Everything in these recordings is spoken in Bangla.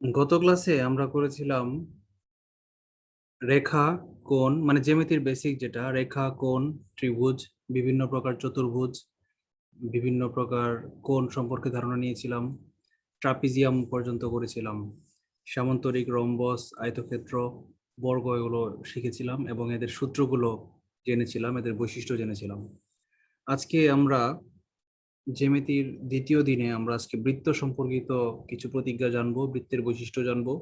গত ক্লাসে আমরা করেছিলাম রেখা, কোণ, মানে জ্যামিতির বেসিক, যেটা রেখা, কোণ, ত্রিভুজ, বিভিন্ন প্রকার চতুর্ভুজ, বিভিন্ন প্রকার কোণ সম্পর্কে ধারণা নিয়েছিলাম। ট্রাপিজিয়াম পর্যন্ত করেছিলাম। সামান্তরিক, রম্বস, আয়তক্ষেত্র, বর্গ, এগুলো শিখেছিলাম এবং এদের সূত্রগুলো জেনেছিলাম, এদের বৈশিষ্ট্য জেনেছিলাম। আজকে আমরা জ্যামিতির দ্বিতীয় দিনে আমরা আজকে বৃত্ত সম্পর্কিত কিছু প্রতিজ্ঞা জানবো, বৃত্তের বৈশিষ্ট্য জানবো,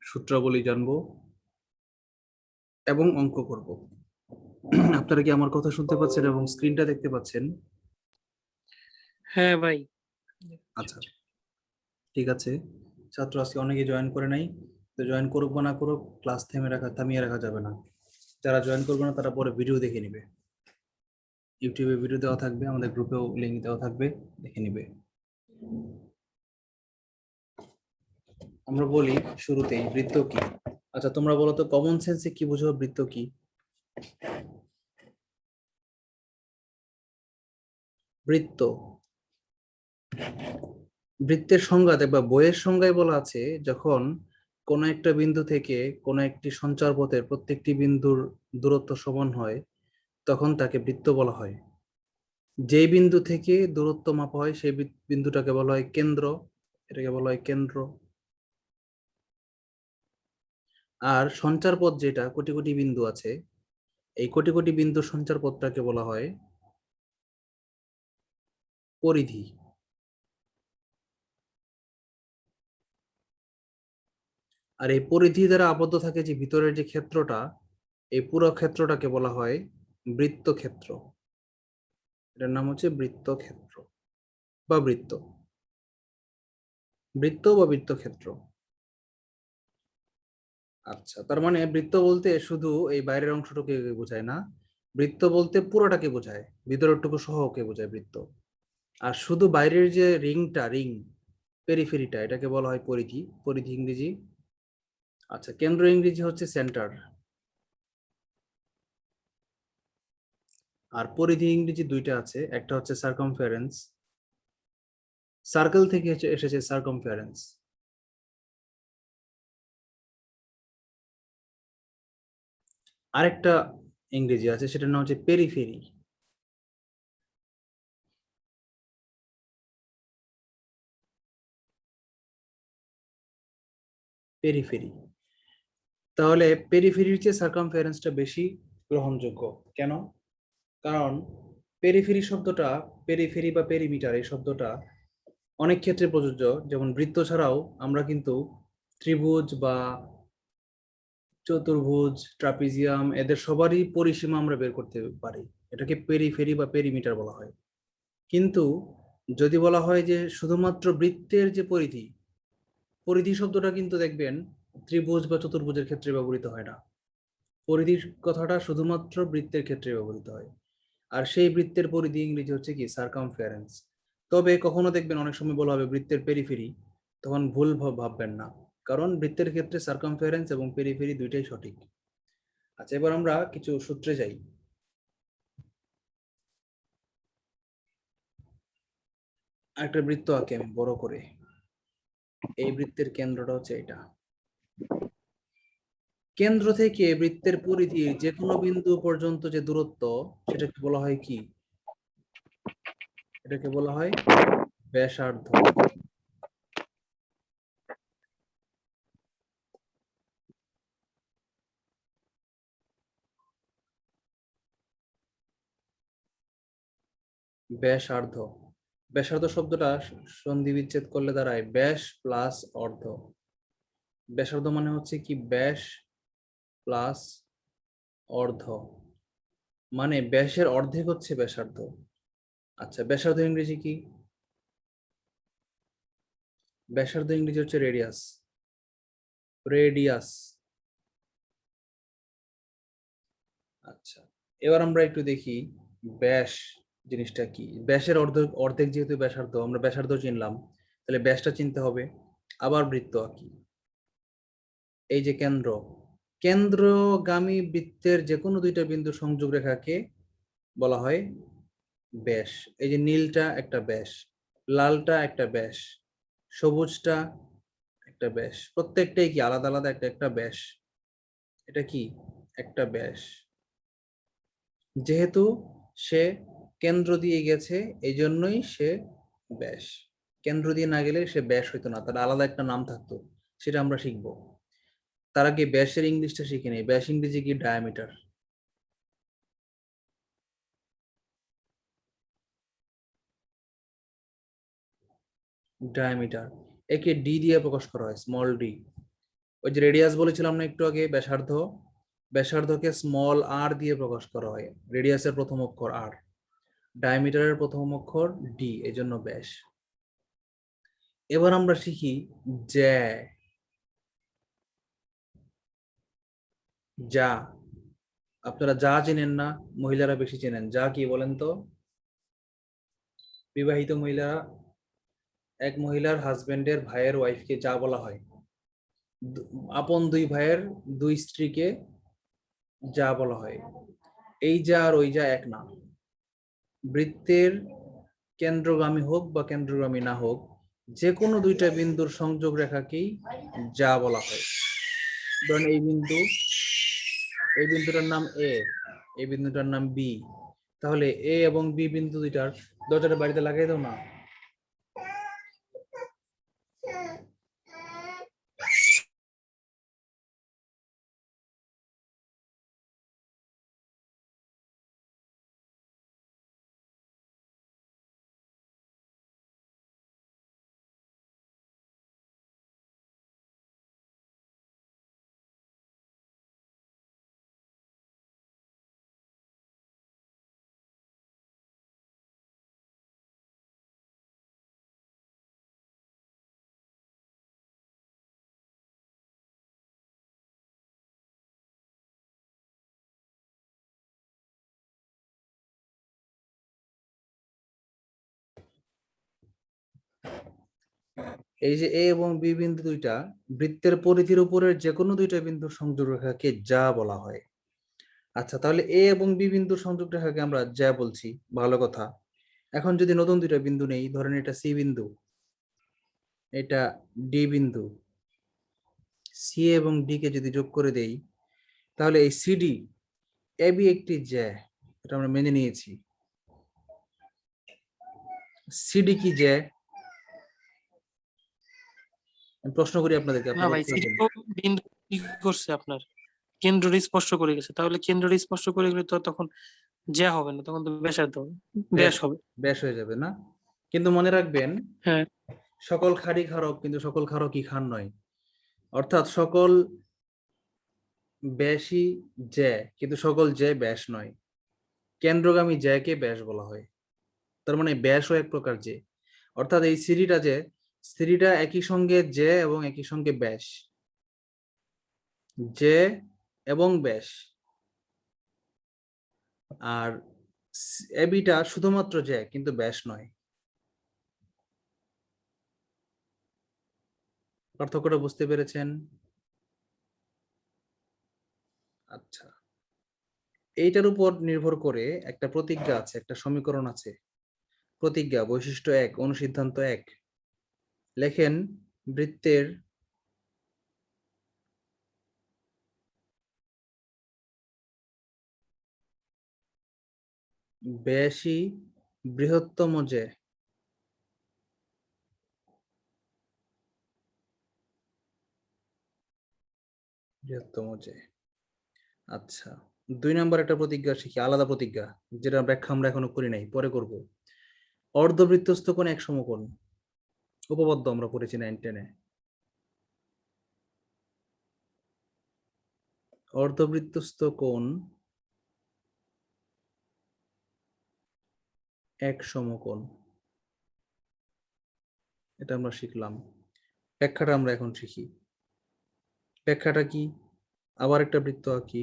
সূত্রাবলী জানবো এবং অঙ্ক করব। আপনারা কি আমার কথা শুনতে পাচ্ছেন এবং স্ক্রিনটা দেখতে পাচ্ছেন? হ্যাঁ ভাই। আচ্ছা, ঠিক আছে। ছাত্র আজকে অনেকে জয়েন করে নাই, তো জয়েন করুক বা না করুক, ক্লাস থামিয়ে রাখা যাবে না। যারা জয়েন করবে না তারা পরে ভিডিও দেখে নিবে, ইউটিউবে ভিডিও দেওয়া থাকবে, আমাদের গ্রুপেও লিঙ্ক দেওয়া থাকবে, দেখে নিবে। আমরা বলি শুরুতেই বৃত্ত কি। আচ্ছা, তোমরা বলো তো কমন সেন্সে কি বুঝো বৃত্ত কি? বৃত্ত, বৃত্তের সংজ্ঞা দেখবা বইয়ের সংজ্ঞায় বলা আছে, যখন কোন একটা বিন্দু থেকে কোন একটি সঞ্চারপথের প্রত্যেকটি বিন্দুর দূরত্ব সমান হয় তখন তাকে বৃত্ত বলা হয়। যেই বিন্দু থেকে দূরত্ব মাপা হয় সেই বিন্দুটাকে বলা হয় কেন্দ্র, এটাকে বলা হয় কেন্দ্র। আর সঞ্চারপথ, যেটা কোটি কোটি বিন্দু আছে, এই কোটি কোটি বিন্দুর সঞ্চারপথটাকে বলা হয় পরিধি। আর এই পরিধি দ্বারা আবদ্ধ থাকে যে ভিতরের যে ক্ষেত্রটা, এই পুরো ক্ষেত্রটাকে বলা হয় বৃত্ত ক্ষেত্র। এটার নাম হচ্ছে বৃত্ত ক্ষেত্র বা বৃত্ত, বৃত্ত বা বৃত্তক্ষেত্র। আচ্ছা, তার মানে বৃত্ত বলতে শুধু এই বাইরের অংশটুকু বোঝায় না, বৃত্ত বলতে পুরোটাকে বোঝায়, ভিতরেরটুকু সহকে বোঝায় বৃত্ত। আর শুধু বাইরের যে রিং, পেরিফেরিটা, এটাকে বলা হয় পরিধি, পরিধি ইংরেজি। আচ্ছা, কেন্দ্র ইংরেজি হচ্ছে সেন্টার, আর পরিধি ইংরেজি দুইটা আছে, একটা হচ্ছে সার্কামফারেন্স, সার্কেল থেকে এসেছে সার্কামফারেন্স। আরেকটা ইংরেজি আছে, সেটার নাম হচ্ছে পেরিফেরি। পেরিফেরি। তাহলে পেরিফেরির চেয়ে সার্কামফারেন্সটা বেশি গ্রহণযোগ্য। কেন? কারণ পেরিফেরি শব্দটা, পেরিফেরি বা পেরিমিটার, এই শব্দটা অনেক ক্ষেত্রে প্রযোজ্য। যেমন বৃত্ত ছাড়াও আমরা কিন্তু ত্রিভুজ বা চতুর্ভুজ, ট্রাপিজিয়াম, এদের সবারই পরিসীমা আমরা বের করতে পারি, এটাকে পেরিফেরি বা পেরিমিটার বলা হয়। কিন্তু যদি বলা হয় যে শুধুমাত্র বৃত্তের যে পরিধি, পরিধি শব্দটা কিন্তু দেখবেন ত্রিভুজ বা চতুর্ভুজের ক্ষেত্রে ব্যবহৃত হয় না। পরিধির কথাটা শুধুমাত্র বৃত্তের ক্ষেত্রে ব্যবহৃত হয়। আর সেই বৃত্তের পরিধি ইংরেজি হচ্ছে কি সার্কামফারেন্স। তবে কখনো দেখবেন অনেক সময় বলা হবে বৃত্তের পেরিফেরি, তখন ভুল ভাববেন না, কারণ বৃত্তের ক্ষেত্রে সার্কামফারেন্স এবং পেরিফেরি দুইটাই সঠিক। আচ্ছা, এবার আমরা কিছু সূত্রে যাই। একটা বৃত্ত আঁকি আমি বড় করে। এই বৃত্তের কেন্দ্রটা হচ্ছে এটা। কেন্দ্র থেকে বৃত্তের পরিধি যে কোনো বিন্দু পর্যন্ত যে দূরত্ব, সেটাকে বলা হয় কি? এটাকে বলা হয় ব্যাসার্ধ। ব্যাসার্ধ, ব্যাসার্ধ শব্দটা সন্ধি বিচ্ছেদ করলে দাঁড়ায় ব্যাস প্লাস অর্ধ। ব্যাসার্ধ মানে হচ্ছে কি ব্যাস প্লাস অর্ধ, মানে ব্যাসের অর্ধেক হচ্ছে ব্যাসার্ধ। আচ্ছা, ব্যাসার্ধ ইংরেজি কি? ব্যাসার্ধ ইংরেজি হচ্ছে রেডিয়াস, রেডিয়াস। আচ্ছা, এবার আমরা একটু দেখি ব্যাস জিনিসটা কি। ব্যাসের অর্ধেক, অর্ধেক যেহেতু ব্যাসার্ধ, আমরা ব্যাসার্ধ চিনলাম, তাহলে ব্যাসটা চিনতে হবে। আবার বৃত্ত আঁকি। এই যে কেন্দ্র, কেন্দ্রগামী বৃত্তের যে কোনো দুইটা বিন্দু সংযোগ রেখাকে বলা হয় ব্যাস। এই যে নীলটা একটা ব্যাস, লালটা একটা ব্যাস, সবুজটা একটা ব্যাস, প্রত্যেকটাই কি আলাদা আলাদা একটা একটা ব্যাস। এটা কি একটা ব্যাস। যেহেতু সে কেন্দ্র দিয়ে গেছে এই জন্যই সে ব্যাস। কেন্দ্র দিয়ে না গেলে সে ব্যাস হইতো না, তার আলাদা একটা নাম থাকতো, সেটা আমরা শিখবো। তার আগে ব্যাসের ইংলিশটা শিখে নেই। ব্যাস ইংরেজি কি? ডায়ামিটার। ডায়ামিটার একে ডি দিয়ে প্রকাশ করা হয়, স্মল ডি। ওই যে রেডিয়াস বলেছিলাম না একটু আগে, ব্যাসার্ধ, ব্যাসার্ধকে স্মল আর দিয়ে প্রকাশ করা হয়। রেডিয়াসের প্রথম অক্ষর আর, ডায়ামিটারের প্রথম অক্ষর ডি, এই জন্য ব্যাস। এবার আমরা শিখি জ্যা। যা, আপনারা যা চেনেন না, মহিলারা বেশি চেনেন। যা কি বলেন তো? বিবাহিত মহিলারা, এক মহিলার হাজবেন্ডের ভাইয়ের ওয়াইফকে যা বলা হয়। আপন দুই ভাইয়ের দুই স্ত্রীকে যা বলা হয়। এই যা আর ওই যা এক না। বৃত্তের কেন্দ্রগামী হোক বা কেন্দ্রগামী না হোক, যে কোনো দুইটা বিন্দুর সংযোগ রেখাকেই যা বলা হয়। ধরেন এই বিন্দু, এই বিন্দুটার নাম এ, এই বিন্দুটার নাম বি। তাহলে এ এবং বি বিন্দু দুইটার দরজাটা বাড়িতে লাগাই দাও না। এই যে এ এবং বি বিন্দু দুইটা, বৃত্তের পরিধির উপরের যে কোনো দুইটা বিন্দুর সংযোগ রেখাকে যা বলা হয়। আচ্ছা, তাহলে এ এবং বি বিন্দুর সংযোগ রেখাকে আমরা যা বলছি, ভালো কথা। এখন যদি নতুন দুইটা বিন্দু নেই, ধরেন এটা সি বিন্দু, এটা ডি বিন্দু, সি এবং ডি কে যদি যোগ করে দেই, তাহলে এই সিডি এ বি একটি জ্যা, এটা আমরা মেনে নিয়েছি। সিডি কি জ্যা? আমি প্রশ্ন করি আপনাদেরকে, না আপনারা ভাই, উত্তর সিডি দেন। তো বিন্দু কি করছে আপনার, কেন্দ্রটি স্পর্শ করে গেছে, তাহলে কেন্দ্রটি স্পর্শ করে গেলে তো তখন জ্যা হবে না, তখন তো ব্যাসার্ধ হবে, ব্যাস, ব্যাস হবে। ব্যাস হয়ে যাবে না? কিন্তু মনে রাখবেন, হ্যাঁ, সকল খাড়ি খারক কিন্তু সকল খারকই খান নয়। অর্থাৎ সকল ব্যাসই জ্যা, কিন্তু সকল জ্যা ব্যাস নয়। কেন্দ্রগামী জ্যাকে ব্যাস বলা হয়। তার মানে ব্যাসও এক প্রকার জ্যা। অর্থাৎ এই সিঁড়িটা যে, সিঁড়িটা একই সঙ্গে জ্যা এবং একই সঙ্গে ব্যাস। জ্যা এবং ব্যাস। আর এবিটা শুধুমাত্র জ্যা, কিন্তু ব্যাস নয়। পার্থক্যটা বুঝতে পেরেছেন? আচ্ছা, এইটার উপর নির্ভর করে একটা প্রতিজ্ঞা আছে, একটা সমীকরণ আছে। প্রতিজ্ঞা বৈশিষ্ট্য 1, অনুসিদ্ধান্ত 1। লেখেন, বৃত্তের ব্যাসই বৃহত্তম জ্যা। বৃহত্তম জ্যা। আচ্ছা, 2 নম্বর একটা প্রতিজ্ঞা শিখি, আলাদা প্রতিজ্ঞা, যেটা ব্যাখ্যা আমরা এখনো করি নাই, পরে করব। অর্ধবৃত্তস্থ কোণ এক সমকোণ, উপপাদ্য আমরা পড়েছি 9-10-এ। অর্ধবৃত্তস্থ কোণ এক সমকোণ, এটা আমরা শিখলাম। ব্যাখ্যাটা আমরা এখন শিখি। ব্যাখ্যাটা কি? আবার একটা বৃত্ত আঁকি।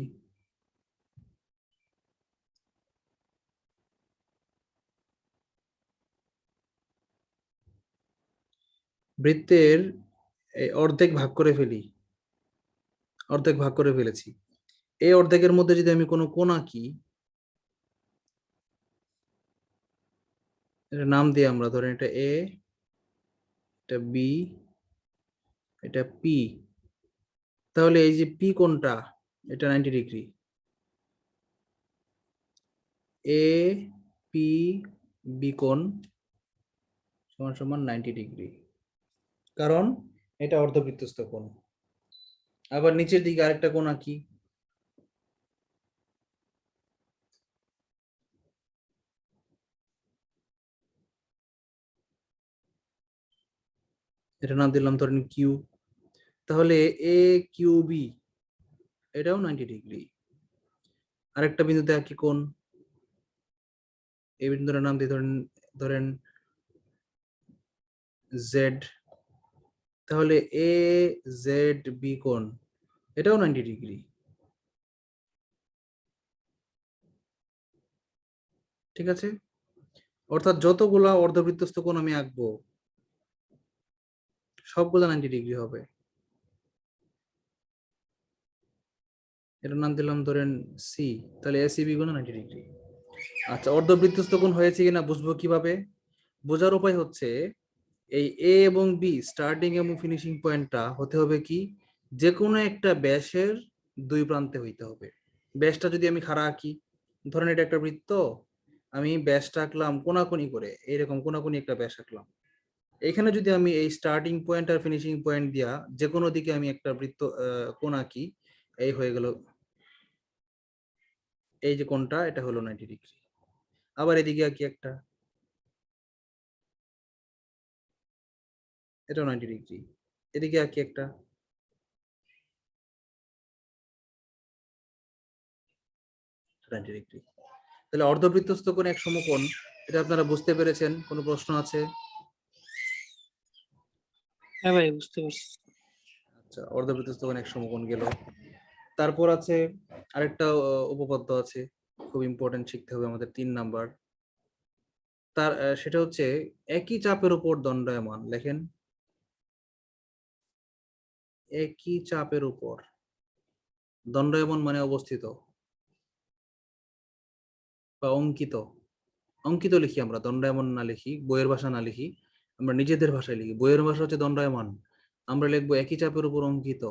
বৃত্তের অর্ধেক ভাগ করে ফেলি, অর্ধেক ভাগ করে ফেলেছি। এই অর্ধেকের মধ্যে যদি আমি কোনো কোণ আঁকি, এটা নাম দিয়ে আমরা, ধরেন এটা এ, এটা বি, এটা পি, তাহলে এই যে পি কোনটা, এটা 90 ডিগ্রি। এ পি বি কোণ সমান সমান 90 ডিগ্রি, কারণ এটা অর্ধবৃত্তস্থ কোণ। আবার নিচের দিকে আরেকটা কোণ আঁকি, এটা নাম দিলাম ধরেন কিউ। তাহলে এ কিউ বি এটাও 90 ডিগ্রি। আরেকটা বিন্দুতে আঁকি কোণ, এই বিন্দুটার নাম দিয়ে ধরেন ধরেন জেড। তাহলে এ জেড বি কোণ এটাও 90 ডিগ্রি। ঠিক আছে, অর্থাৎ যতগুলা অর্ধবৃত্তস্থ কোণ আমি আঁকবো সবগুলা 90 ডিগ্রি হবে। এটার নাম দিলাম ধরেন সি, তাহলে এসিবি কোণ 90 ডিগ্রি। আচ্ছা, অর্ধবৃত্তস্থ কোণ হয়েছে কিনা বুঝবো কিভাবে? বোঝার উপায় হচ্ছে এই এ এবং বি স্টার্টিং এবং ফিনিশিং পয়েন্টটা হতে হবে কি, যে কোনো একটা ব্যাসের দুই প্রান্তে হইতে হবে। ব্যাসটা যদি আমি খাড়া আঁকি, ধরেন এটা একটা বৃত্ত, আমি ব্যাসটা আঁকলাম কোনাকুনি করে, এইরকম কোনাকুনি একটা ব্যাস আঁকলাম। এখানে যদি আমি এই স্টার্টিং পয়েন্ট আর ফিনিশিং পয়েন্ট দিয়া যে কোনো দিকে আমি একটা বৃত্ত কোণ আঁকি, এই হয়ে গেল, এই যে কোণটা এটা হলো 90 ডিগ্রি। আবার এদিকে আঁকি একটা, এটাও 90 ডিগ্রি। এদিকে আঁকি একটা, ডিগ্রি। তাহলে অর্ধবৃত্তস্থ কোণ এক সমকোণ, এটা আপনারা বুঝতে পেরেছেন? কোনো প্রশ্ন আছে? হ্যাঁ ভাই, বুঝতে পারছি। আচ্ছা, অর্ধবৃত্তস্থ কোণ এক সমকোণ গেল। তারপর আছে আরেকটা উপপাদ্য আছে, খুব ইম্পর্টেন্ট, শিখতে হবে আমাদের 3 নাম্বার। তার সেটা হচ্ছে একই চাপের উপর দণ্ডায়মান। লেখেন, একই চাপের উপর দণ্ডায়মান মানে অবস্থিত বা অঙ্কিত। অঙ্কিত লিখি আমরা, দণ্ডায়মান না লিখি, বইয়ের ভাষা না লিখি, আমরা নিজেদের ভাষায় লিখি। বইয়ের ভাষা হচ্ছে দণ্ডায়মান, আমরা লিখবো একই চাপের উপর অঙ্কিত।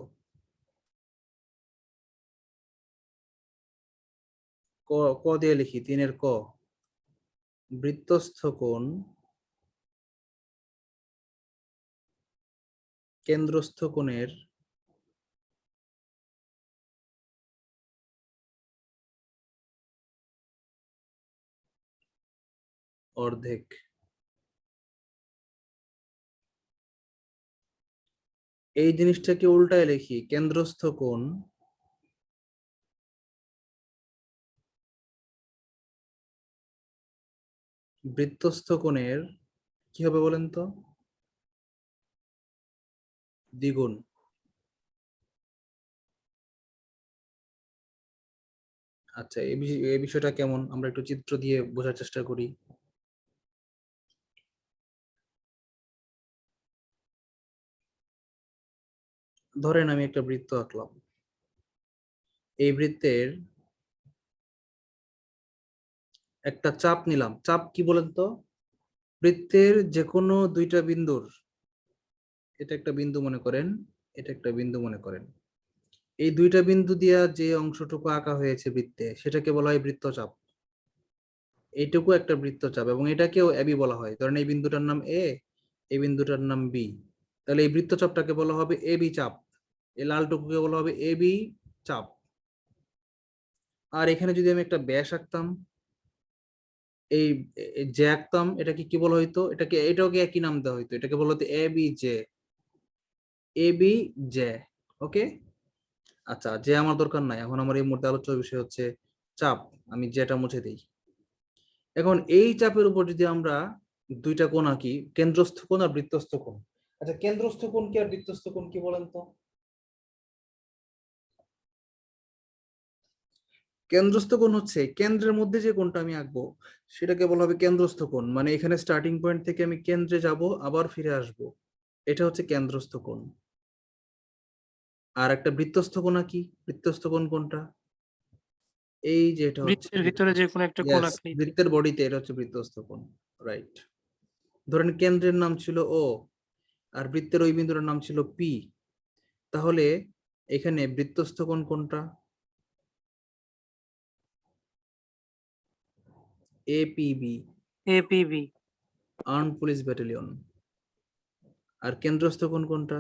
ক ক দিয়ে লিখি, 3-এর ক, বৃত্তস্থ কোণ কেন্দ্রস্থ কোণের অর্ধেক। এই জিনিসটাকে উল্টায় লিখি, কেন্দ্রস্থ কোণ বৃত্তস্থ কোণের কি হবে বলেন তো? দ্বিগুণ। আচ্ছা, এই বিষয়টা কেমন, আমরা একটু চিত্র দিয়ে বোঝার চেষ্টা করি। ধরেন আমি একটা বৃত্ত আঁকলাম, এই বৃত্তের একটা চাপ নিলাম। চাপ কি বলেন তো? বৃত্তের যে কোনো দুইটা বিন্দুর, এটা একটা বিন্দু মনে করেন, এটা একটা বিন্দু মনে করেন, এই দুইটা বিন্দু দিয়া যে অংশটুকু আঁকা হয়েছে বৃত্তে সেটাকে বলা হয় বৃত্তচাপ। এইটুকু একটা বৃত্তচাপ এবং এটাকেও এবি বলা হয়। ধরেন এই বিন্দুটার নাম এ, এই বিন্দুটার নাম বি, তাহলে এই বৃত্তচাপটাকে বলা হবে এবি চাপ, এই লালটুকুকে বলা হবে এবি চাপ। আর এখানে যদি আমি একটা ব্যাস আঁকতাম, এই যে আঁকতাম, এটাকে কি বলা হইতো? এটাকে একই নাম দেওয়া হইতো, এটাকে বলা হতো এবি জে, এবি জে। ওকে, আচ্ছা, যে আমার দরকার নাই, এখন আমার এই মুহূর্তে আলোচ্য বিষয় হচ্ছে চাপ, আমি যেটা মুছে দিই। এখন এই চাপের উপর যদি আমরা দুইটা কোণ আঁকি, কেন্দ্রস্থ কোণ আর বৃত্তস্থ কোণ। আচ্ছা, কেন্দ্রস্থ কোণ কি আর বৃত্তস্থ কোণ কি বলেন তো? কেন্দ্রস্থ কোণ হচ্ছে কেন্দ্রের মধ্যে যে কোণটা আমি আঁকবো সেটাকে বলা হবে কেন্দ্রস্থ কোণ, মানে এখানে স্টার্টিং পয়েন্ট থেকে আমি কেন্দ্রে যাব আবার ফিরে আসব, এটা হচ্ছে কেন্দ্রস্থ কোণ। আর একটা বৃত্তস্থ কোণ আঁকি, বৃত্তস্থ কোণ কোনটা? এই যে এটা হচ্ছে বৃত্তের ভিতরে যে কোনো একটা কোণ ইয়েস, আঁকলেই তো। বৃত্তের বডিতে এটা হচ্ছে বৃত্তস্থ কোণ, রাইট। ধরেন কেন্দ্রের নাম ছিল ও আর বৃত্তের ওই বিন্দুটার নাম ছিল পি, তাহলে এখানে বৃত্তস্থ কোণ কোনটা? APB, APB, armed police battalion. আর কেন্দ্রস্থ কোণ কোনটা?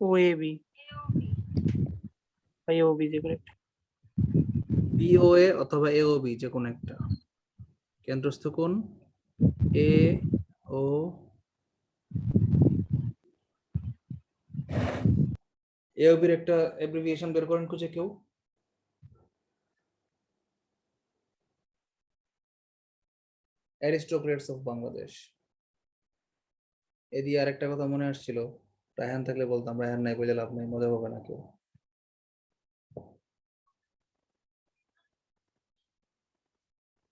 ওএবি বা এওবি, যে কোনো একটা। বিওএ অথবা এওবি, যে কোনো একটা। কেন্দ্রস্থ কোণ এ ও এওবির একটা অ্যাব্রিভিয়েশন বের করেন খুঁজে কেউ। অ্যারিস্টোক্রেটস অফ বাংলাদেশ। এদিকে আরেকটা কথা মনে আসছিল, রায়হান থাকলে বলতাম, রায়হান নাই বলে লাভ নাই, মজা পাবে না কেউ।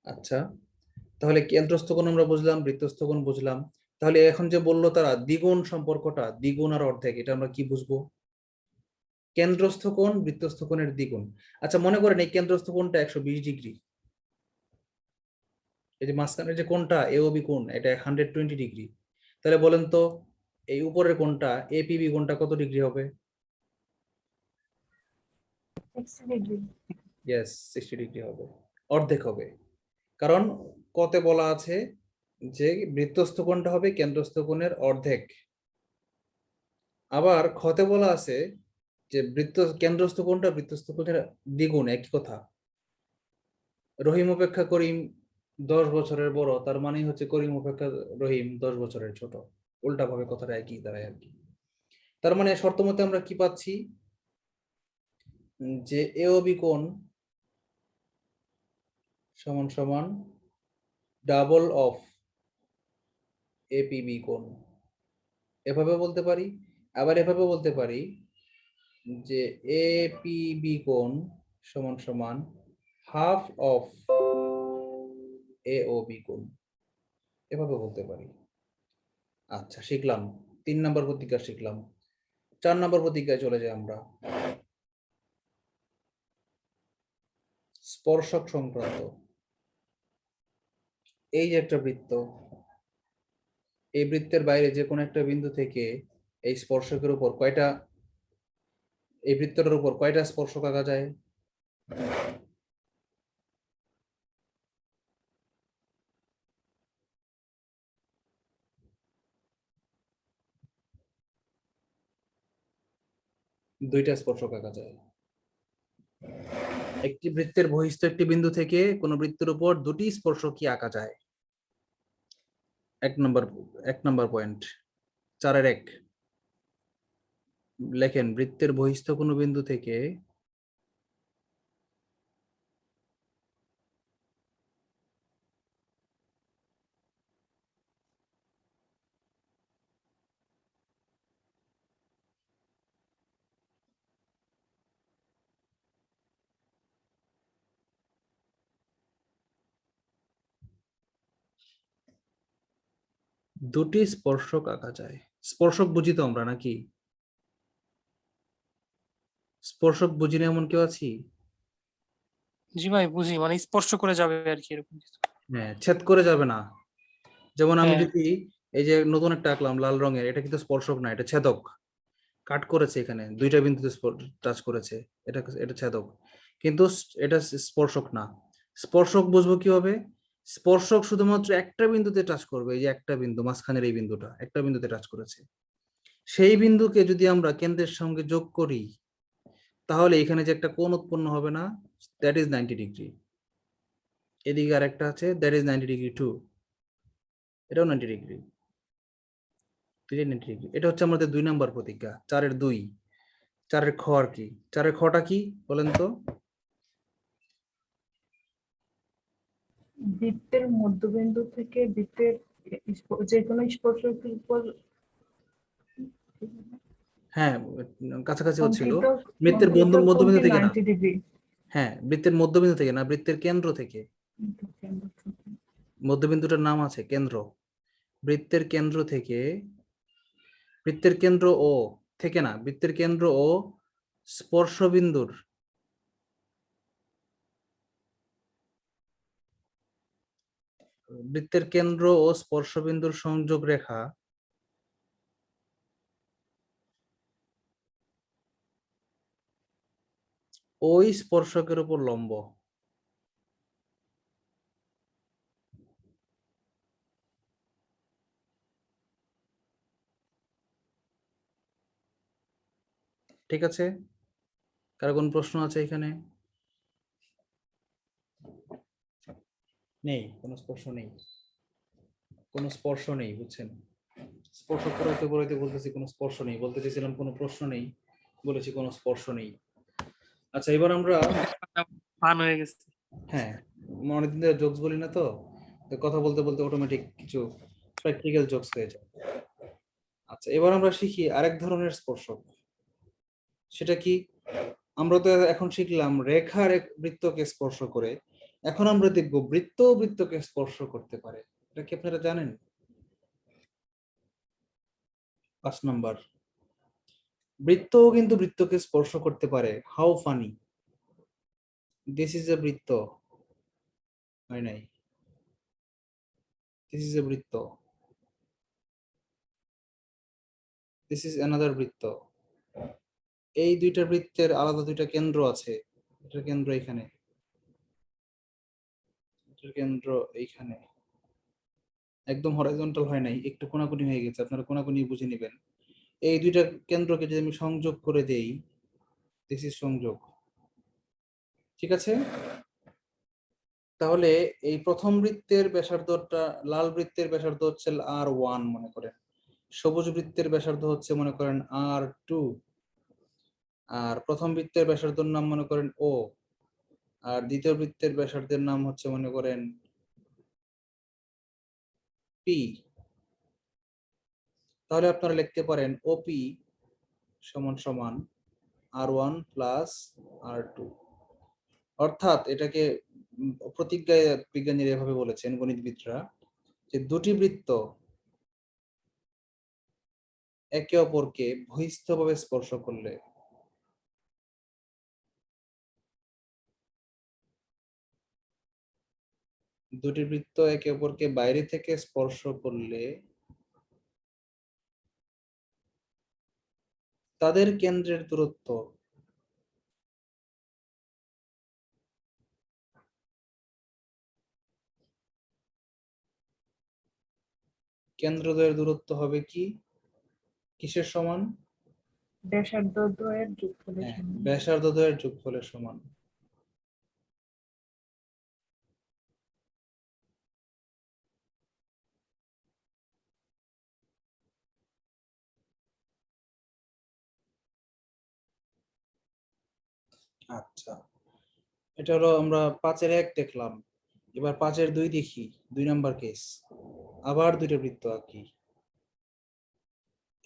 আচ্ছা, তাহলে কেন্দ্রস্থ কোণ আমরা বুঝলাম, বৃত্তস্থ কোণ বুঝলাম। তাহলে এখন যে বললো তারা দ্বিগুণ সম্পর্কটা, দ্বিগুণ আর অর্ধেক, এটা আমরা কি বুঝবো? কেন্দ্রস্থ কোণ বৃত্তস্থ কোণের দ্বিগুণ। আচ্ছা, মনে করেন এই কেন্দ্রস্থ কোণটা 120 ডিগ্রি। এই যে মাঝখানের যে কোণটা এওবি কোণ, এটা 120 ডিগ্রি। তাহলে বলেন তো এই উপরের কোণটা এপিবি কোণটা কত ডিগ্রি হবে? 60 ডিগ্রি। ইয়েস, 60 ডিগ্রি হবে, অর্ধেক হবে। কারণ কতে বলা আছে যে বৃত্তস্থ কোণটা হবে কেন্দ্রস্থ কোণের অর্ধেক। আবার ক্ষতে বলা আছে যে কেন্দ্রস্থ কোণটা বৃত্তস্থ কোণের দ্বিগুণ, একই কথা। রহিম অপেক্ষা করিম 10 বছরের বড়, তার মানে হচ্ছে করিম অপেক্ষা রহিম 10 বছরের ছোট। উল্টা ভাবে কথাটা একই দাঁড়ায় আর কি। তার মানে শর্ত মতে আমরা কি পাচ্ছি, যে এওবি কোণ সমান সমান ডাবল অফ এপিবি কোণ। এভাবে বলতে পারি। আবার এভাবে বলতে পারি যে এপিবি কোণ সমান সমান হাফ অফ এওবি কোণ, এভাবে বলতে পারি। আচ্ছা, শিখলাম। 3 নম্বর প্রতিজ্ঞা শিখলাম। 4 নম্বর প্রতিজ্ঞায় চলে যাই আমরা। স্পর্শক সংক্রান্ত। এই যে একটা বৃত্ত, এই বৃত্তের বাইরে যে কোনো একটা বিন্দু থেকে এই স্পর্শকের উপর কয়টা, এই বৃত্তটার উপর কয়টা স্পর্শক আঁকা যায়? দুইটা স্পর্শক আঁকা যায়। একটি বৃত্তের বহিস্থ একটি বিন্দু থেকে কোন বৃত্তের উপর দুটি স্পর্শকই আঁকা যায়। 1 নম্বর পয়েন্ট, 4-1 লেখেন, বৃত্তের বহিস্থ কোনো বিন্দু থেকে দুটি স্পর্শক আঁকা যায়। স্পর্শক বুঝি তো আমরা নাকি? স্পর্শক বুঝি না এমন কেউ আছি? জি ভাই বুঝি, মানে স্পর্শ করে যাবে আর কি, এরকম কিছু। হ্যাঁ, ছেদ করে যাবে না। যেমন আমি হ্যাঁ, যদি এই যে নতুন একটা আঁকলাম লাল রঙের, এটা কিন্তু স্পর্শক না, এটা ছেদক। কাট করেছে, এখানে দুইটা বিন্দুতে টাচ করেছে, এটা এটা ছেদক। কিন্তু এটা স্পর্শক না। স্পর্শক বুঝবো কিভাবে? স্পর্শক শুধুমাত্র একটা বিন্দুতে টাচ করবে, এই যে একটা বিন্দু মাঝখানের এই বিন্দুটা একটা বিন্দুতে টাচ করেছে। সেই বিন্দুকে যদি আমরা কেন্দ্রের সঙ্গে যোগ করি, তাহলে এখানে যে একটা কোণ উৎপন্ন হবে না, দ্যাট ইজ 90 ডিগ্রি। এদিকে আর একটা আছে, দ্যাট ইজ 90 ডিগ্রি টু, এটাও 90 ডিগ্রি। এটা হচ্ছে আমাদের 2 নম্বর প্রতিজ্ঞা, 4-2। 4-খ আর কি, 4-খটা কি বলেন তো? বৃত্তের মধ্যবিন্দু থেকে বৃত্তের যে কোনো স্পর্শকের উপর হ্যাঁ, কাছাকাছি হচ্ছিল। অঙ্কিত বৃত্তের অঙ্কিত মধ্যবিন্দু কোণটি থেকে না। 90 ডিগ্রি। হ্যাঁ, বৃত্তের মধ্যবিন্দু থেকে না, বৃত্তের কেন্দ্র থেকে। মধ্যবিন্দুটার নাম আছে কেন্দ্র। বৃত্তের কেন্দ্র থেকে, বৃত্তের কেন্দ্র ও থেকে না, বৃত্তের কেন্দ্র ও স্পর্শবিন্দুর বৃত্তের কেন্দ্র ও স্পর্শবিন্দুর সংযোগ রেখা ওই স্পর্শকের উপর লম্ব। ঠিক আছে, কার কোন প্রশ্ন আছে এখানে? নেই, কোনো স্পর্শ নেই, কোনো স্পর্শ নেই, বুঝছেন? স্পর্শ করাইতে করাইতে বলতেছি কোনো স্পর্শ নেই, বলতে চেয়েছিলাম কোনো প্রশ্ন নেই, বলেছি কোনো স্পর্শ নেই। আচ্ছা, এবার আমরা ফান হয়ে গেছে। হ্যাঁ, অনেকদিন ধরে জোকস বলি না তো, তো কথা বলতে বলতে অটোমেটিক কিছু প্র্যাকটিক্যাল জোকস হয়ে যায়। আচ্ছা, এবার আমরা শিখি আরেক ধরনের স্পর্শক। সেটা কি? আমরা তো এখন শিখলাম রেখার এক বৃত্তকে স্পর্শ করে, এখন আমরা দেখব বৃত্ত বৃত্তকে স্পর্শ করতে পারে। এটা কি আপনারা জানেন? 5 নাম্বার, বৃত্তও কিন্তু বৃত্তকে স্পর্শ করতে পারে। How funny! This is a বৃত্ত, হয় নাই, দিস ইজ এ বৃত্ত, দিস ইজ অ্যানাদার বৃত্ত। এই দুইটা বৃত্তের আলাদা দুইটা কেন্দ্র আছে। এটার কেন্দ্র এখানে, এটার কেন্দ্র এইখানে। একদম হরাইজন্টাল হয় নাই, একটু কোনাকুনি হয়ে গেছে, আপনারা কোনাকুনি বুঝে নেবেন। এই দুইটা কেন্দ্রকে যদি আমি সংযোগ করে দেই, দিস ইজ সংযোগ, ঠিক আছে? তাহলে এই প্রথম বৃত্তের ব্যাসার্ধটা, লাল বৃত্তের ব্যাসার্ধ হচ্ছে R1 মনে করেন, সবুজ বৃত্তের ব্যাসার্ধ হচ্ছে মনে করেন R2, আর প্রথম বৃত্তের ব্যাসার্ধের নাম মনে করেন O, আর দ্বিতীয় বৃত্তের ব্যাসার্ধের নাম হচ্ছে মনে করেন P। তাহলে আপনারা লিখতে পারেন OP সমান সমান R1 প্লাস R2। অর্থাৎ এটাকে প্রতিজ্ঞায় বিজ্ঞানীরা এভাবে বলেছেন, গণিতবিদরা, যে দুটি বৃত্ত একে অপরকে বহিস্থভাবে স্পর্শ করলে, দুটি বৃত্ত একে অপরকে বাইরে থেকে স্পর্শ করলে তাদের কেন্দ্রের দূরত্ব কেন্দ্রদ্বয়ের দূরত্ব হবে কি, কিসের সমান? ব্যাসার্ধ দ্বয়ের যোগফলের হ্যাঁ, সমান। ব্যাসার্ধদ্বয়ের যোগফলের সমান। আচ্ছা, এটা হলো আমরা 5-এর 1 দেখলাম। এবার 5-এর 2 দেখি, 2 নাম্বার কেস। আবার দুইটা বৃত্ত আঁকি।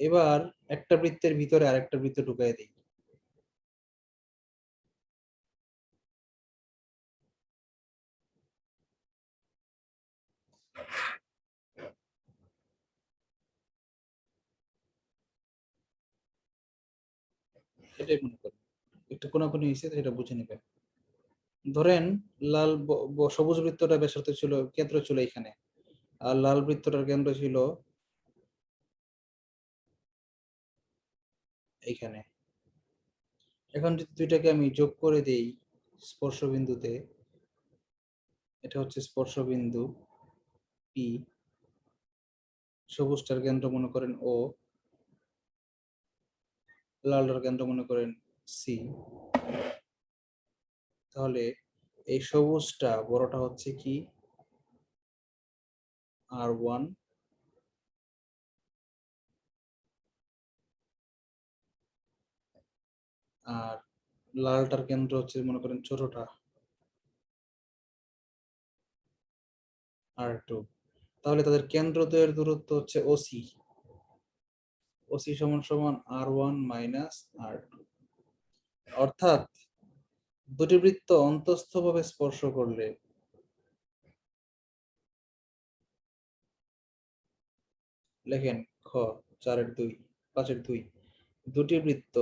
এবার একটা বৃত্তের ভিতরে আরেকটা বৃত্ত ঢুকাই দিই। এটাই মনে করেন একটু কোনাকুনি হয়েছে, এটা বুঝে নেবেন। ধরেন লাল সবুজ বৃত্তটা ব্যাসার্ধ ছিল, কেন্দ্র ছিল এখানে, আর লাল বৃত্তটার কেন্দ্র ছিল এইখানে। এখন যদি দুইটাকে আমি যোগ করে দেই স্পর্শ বিন্দুতে, এটা হচ্ছে স্পর্শ বিন্দু পি, সবুজটার কেন্দ্র মনে করেন ও, লালটার কেন্দ্র মনে করেন সি। তাহলে এই সবুজটা বড়টা হচ্ছে কি R1, আর লালটার কেন্দ্র হচ্ছে মনে করেন ছোটটা R2। তাহলে তাদের কেন্দ্রদ্বয়ের দূরত্ব হচ্ছে OC, OC সমান সমান R1 মাইনাস R2। অর্থাৎ দুটি বৃত্ত অন্তস্থভাবে স্পর্শ করলে লেখেন খ 4-এর 2, 5-এর 2, দুটি বৃত্ত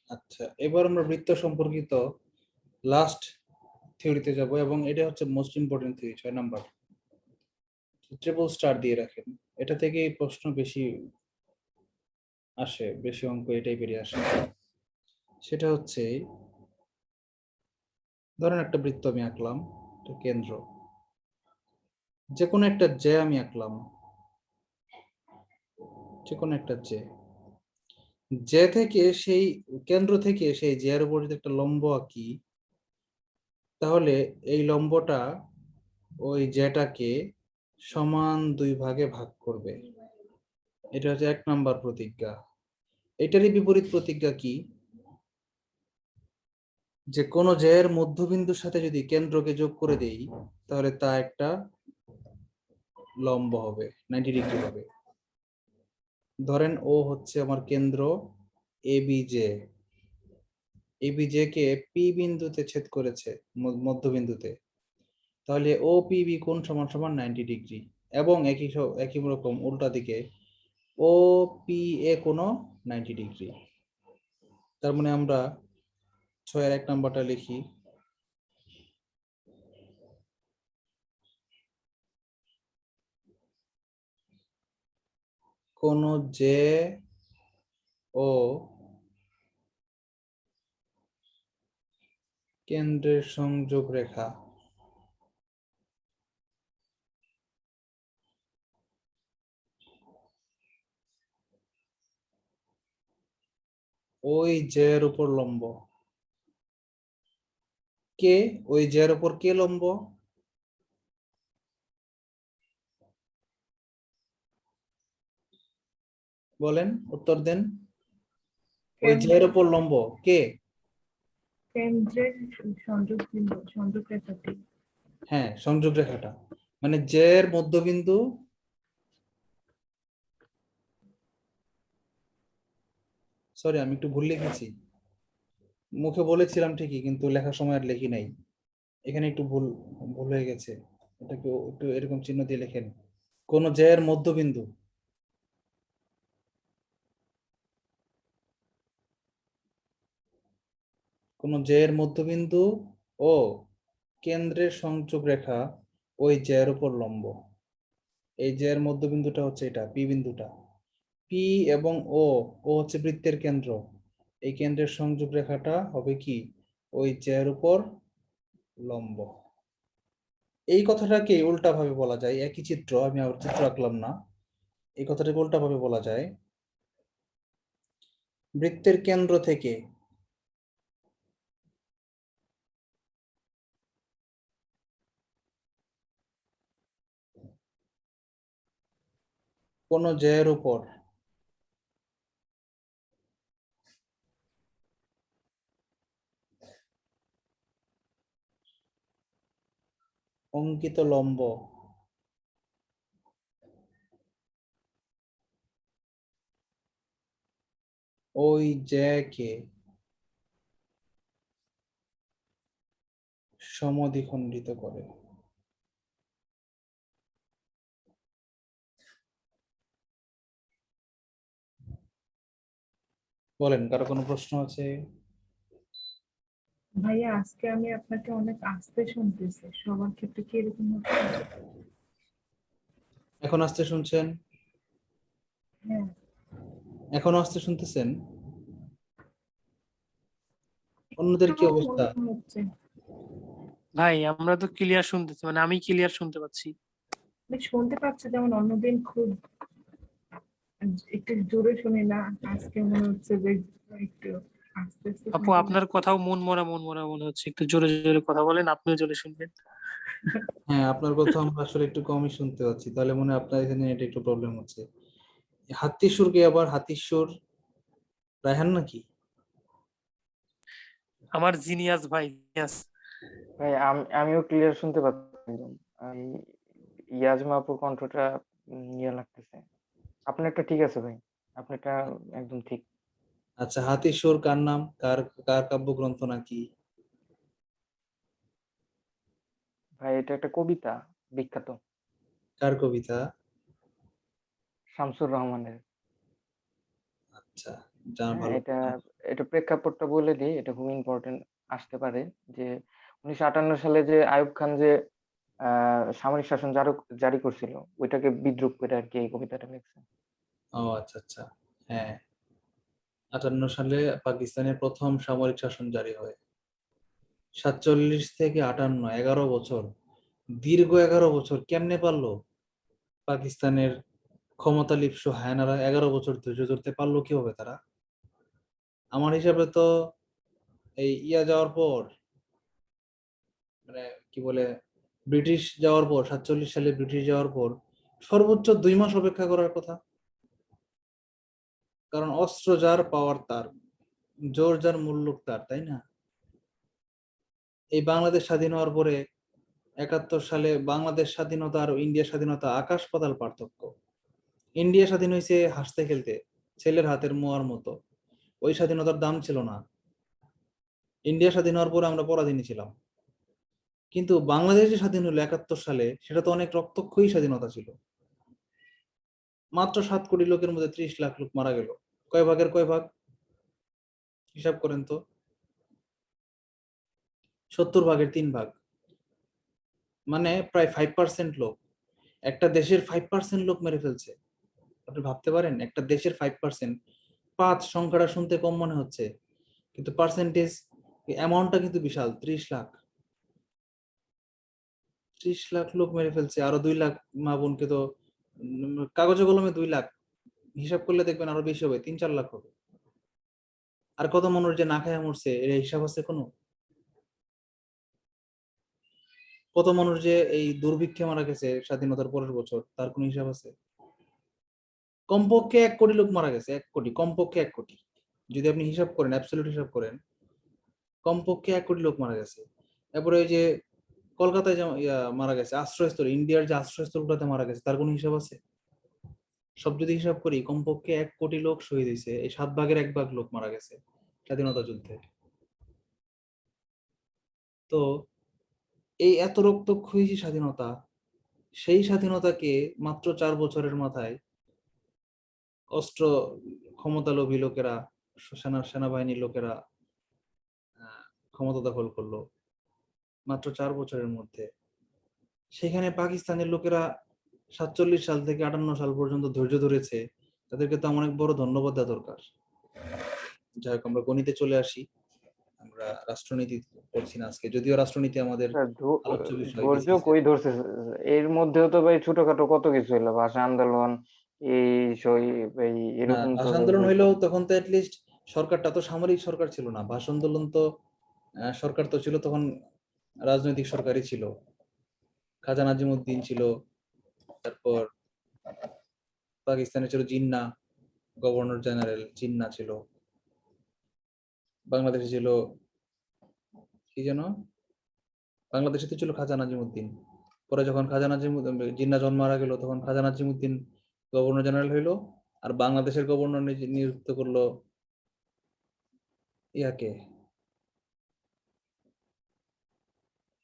আচ্ছা, এবার আমরা বৃত্ত সম্পর্কিত লাস্ট থিওরিতে যাব, এবং এটা হচ্ছে most important theory, 6 number. Triple star দিয়ে রাখেন, এটা থেকে প্রশ্ন বেশি আসে, বেশি অঙ্ক এটাই বেরিয়ে আসে। সেটা হচ্ছে, ধরেন একটা বৃত্ত আমি আঁকলাম, এটা কেন্দ্র, যে কোনো একটা জে আমি আঁকলাম, যে কোনো একটা জে, জে থেকে সেই কেন্দ্র থেকে সেই জে এর উপর যদি একটা লম্ব আঁকি, তাহলে এই লম্বটা ওই জেটাকে সমান 2 ভাগে ভাগ করবে। এটা হচ্ছে 1 নাম্বার প্রতিজ্ঞা। এটারই বিপরীত প্রতিজ্ঞা কি? যে কোনো জে এর মধ্যবিন্দুর সাথে যদি কেন্দ্রকে যোগ করে দেই, তাহলে তা একটা লম্ব হবে, 90 ডিগ্রি হবে। ধরেন ও হচ্ছে আমার কেন্দ্র এবিজে, এবিজে কে পি বিন্দুতে ছেদ করেছে, মধ্যবিন্দুতে, তাহলে ও পিবি কোণ সমান সমান 90 ডিগ্রি। এবং একই রকম উল্টা দিকে ও পি এ কোণও 90 ডিগ্রি। তার মানে আমরা 6 এর 1 নাম্বারটা লিখি, কোন জে ও কেন্দ্রের সংযোগ রেখা ওই জে এর উপর লম্ব। কে ওই জে এর উপর কে লম্ব? বলেন, উত্তর দেন। ওই জে এর উপর লম্ব কে? কেন্দ্রের সংযোগ বিন্দু, সংযোগ রেখাটি। হ্যাঁ, সংযোগ রেখাটা, মানে জে এর মধ্যবিন্দু, সরি আমি একটু ভুল লিখেছি, মুখে বলেছিলাম ঠিকই কিন্তু লেখার সময় আর লিখি নাই, এখানে একটু ভুল ভুল হয়ে গেছে। এটাকে একটু এরকম চিহ্ন দিয়ে লেখেন, কোন জে এর মধ্যবিন্দু, কোন জে এর মধ্যবিন্দু ও কেন্দ্রের সংযোগ রেখা ওই জে এর উপর লম্ব। এই জে এর মধ্যবিন্দুটা হচ্ছে এটা পি বিন্দুটা, পি এবং ও, ও হচ্ছে বৃত্তের কেন্দ্র, এই কেন্দ্রের সংযোগ রেখাটা হবে কি ওই জে এর উপর লম্ব। এই কথাটাকে উল্টা ভাবে বলা যায়, একই চিত্র, আমি আবার চিত্র আঁকলাম না, এই কথাটাকে উল্টা ভাবে বলা যায়, বৃত্তের কেন্দ্র থেকে কোন জে এর উপর অঙ্কিত লম্ব ওই জে কে সমদ্বিখণ্ডিত করে। বলেন, কারো কোনো প্রশ্ন আছে? ভাইয়া, আজকে আমি আপনাকে অনেক আস্তে শুনতেছি, সবার ক্ষেত্রে কি এরকম হচ্ছে? এখন আসতে শুনছেন? হ্যাঁ, এখনো আসতে শুনতেছেন? অন্যদের একটু কি অবস্থা? মনে হচ্ছে। ভাই আমরা তো ক্লিয়ার শুনতেছি, মানে আমি ক্লিয়ার শুনতে পাচ্ছি। আমি শুনতে পাচ্ছি, যেমন অন্যদিন খুব একটু জোরে শুনি না, আজকে মনে হচ্ছে যে একটু আস্তে আস্তে আপু শুনতে আপনার পাচ্ছি। কথাও মন মরা মনে হচ্ছে, একটু জোরে জোরে কথা বলেন, আপনিও জোরে শুনবেন। হ্যাঁ, আপনার কথা আমরা আসলে একটু কমই শুনতে পাচ্ছি, তাহলে মনে হয় আপনার এখানে এটা একটু প্রবলেম হচ্ছে। হাতির সুর কে আবার? হাতির সুর রায়হান নাকি? আমার জিনিয়াস ভাই, জিনিয়াস। ভাই আমিও ক্লিয়ার শুনতে পাচ্ছি একদম। এই ইয়াজমা আপুর কণ্ঠটা ইয়ে লাগতেছে। আপনারটা ঠিক আছে ভাই, আপনারটা একদম ঠিক। আচ্ছা, হাতির সুর কার নাম, কার কার কাব্যগ্রন্থ নাকি? ভাই এটা একটা কবিতা, বিখ্যাত, কার কবিতা? শামসুর রহমানের। আচ্ছা, জানা হ্যাঁ ভালো এটা কথা। এটা প্রেক্ষাপটটা বলে দিই, এটা খুব ইম্পর্টেন্ট আসতে পারে যে 1958 সালে যে আইয়ুব খান যে সামরিক শাসন জারি করছিল, ওইটাকে বিদ্রূপ করে আর কি এই কবিতাটা লিখছে। ও আচ্ছা আচ্ছা, হ্যাঁ। 58 সালে পাকিস্তানের প্রথম সামরিক শাসন জারি হয়। 47 থেকে 58, 11 বছর, দীর্ঘ 11 বছর কেমনে পারলো পাকিস্তানের ক্ষমতা লিপ্সু হায়নারা 11 বছর ধৈর্য ধরতে পারলো কিভাবে তারা? আমার হিসাবে তো এই যাওয়ার পর, মানে কি বলে, ব্রিটিশ যাওয়ার পর, 47 সালে ব্রিটিশ যাওয়ার পর সর্বোচ্চ 2 মাস অপেক্ষা করার কথা। কারণ অস্ত্র যার, পাওয়ার তার, জোর যার, মুল্লুক তার, তাই না? এই বাংলাদেশ স্বাধীন হওয়ার পরে 71 সালে বাংলাদেশ স্বাধীনতা আর ইন্ডিয়া স্বাধীনতা আকাশ পাতাল পার্থক্য। ইন্ডিয়া স্বাধীন হয়েছে হাসতে খেলতে, ছেলের হাতের মোয়ার মতো। ওই স্বাধীনতার দাম ছিল না। ইন্ডিয়া স্বাধীন হওয়ার পরে আমরা পরাধীন ছিলাম। কিন্তু বাংলাদেশ যে স্বাধীন হলো 71 সালে, সেটা তো অনেক রক্তক্ষয়ী স্বাধীনতা ছিল। মাত্র 7 কোটি লোকের মধ্যে 30 লাখ লোক মারা গেল। কয় ভাগের কয় ভাগ হিসাব করেন তো? 70 ভাগের 3 ভাগ, মানে প্রায় 5% লোক। একটা দেশের 5% লোক মেরে ফেলছে। আপনি ভাবতে পারেন, একটা দেশের 5%। 5 সংখ্যাটা শুনতে কম মনে হচ্ছে, কিন্তু পার্সেন্টেজ অ্যামাউন্টটা কিন্তু বিশাল। 30 লাখ, 30 লাখ লোক মেরে ফেলছে। আরো 2 লাখ মা বোনকে তো কাগজে কলমে 2 লাখ, হিসাব করলে দেখবেন আরো বেশি হবে, 3-4 লাখ হবে। আর কত মানুষ যে না খায় মরছে, এর হিসাব আছে কোনো? কত মানুষ যে এই দুর্ভিক্ষে মারা গেছে স্বাধীনতার পরের বছর, তার কোনো হিসাব আছে? কমপক্ষে 1 কোটি লোক মারা গেছে, 1 কোটি, কমপক্ষে 1 কোটি। যদি আপনি হিসাব করেন, অ্যাবসলিউট হিসাব করেন, কমপক্ষে 1 কোটি লোক মারা গেছে। তারপরে ওই যে কলকাতায় যে মারা গেছে আশ্রয়স্থল, ইন্ডিয়ার যে আশ্রয়স্থলগুলোতে মারা গেছে, তার কোনো হিসাব আছে? সব যদি হিসাব করি, কমপক্ষে 1 কোটি লোক শহীদ হয়েছে। এই 7 ভাগের 1 ভাগ লোক মারা গেছে স্বাধীনতা যুদ্ধে। তো এই এত রক্তক্ষয়ী যে স্বাধীনতা, সেই স্বাধীনতাকে মাত্র 4 বছরের মাথায় অস্ত্র ক্ষমতালোভী লোকেরা, সেনাবাহিনীর লোকেরা ক্ষমতা দখল করলো মাত্র 4 বছরের মধ্যে। সেখানে পাকিস্তানের লোকেরা 47 সাল থেকে 58 সাল পর্যন্ত ধৈর্য ধরেছে। তাদেরকে তো অনেক বড় ধন্যবাদ দেওয়া দরকার। যাই হোক, আমরা গণিতে চলে আসি। আমরা রাষ্ট্রনীতি পড়ছি না আজকে, যদিও রাষ্ট্রনীতি আমাদের আলোচ্য বিষয়। ধৈর্য কই ধরছে, এর মধ্যেও তো ভাই ছোটখাটো কত কিছু হলো, ভাষা আন্দোলন, এই সই, এই না, এরকম তো ভাষা ভাই আন্দোলন হইছে। হইলেও তখন তো অ্যাটলিস্ট সরকারটা তো সামরিক সরকার ছিল না। ভাষা আন্দোলন তো সরকার তো ছিল তখন, রাজনৈতিক সরকারই ছিল। খাজা নাজিমুদ্দিন ছিল, তারপর পাকিস্তানে ছিল জিন্না, গভর্নর জেনারেল জিন্না ছিল। বাংলাদেশে ছিল কি যেন, বাংলাদেশে তো ছিল খাজা নাজিমুদ্দিন। পরে যখন খাজা নাজিমুদ্দিন, জিন্না জন্ম মারা গেল, তখন খাজা নাজিমুদ্দিন গভর্নর জেনারেল হইলো। আর বাংলাদেশের গভর্নর নিযুক্ত করলো ইয়াকে,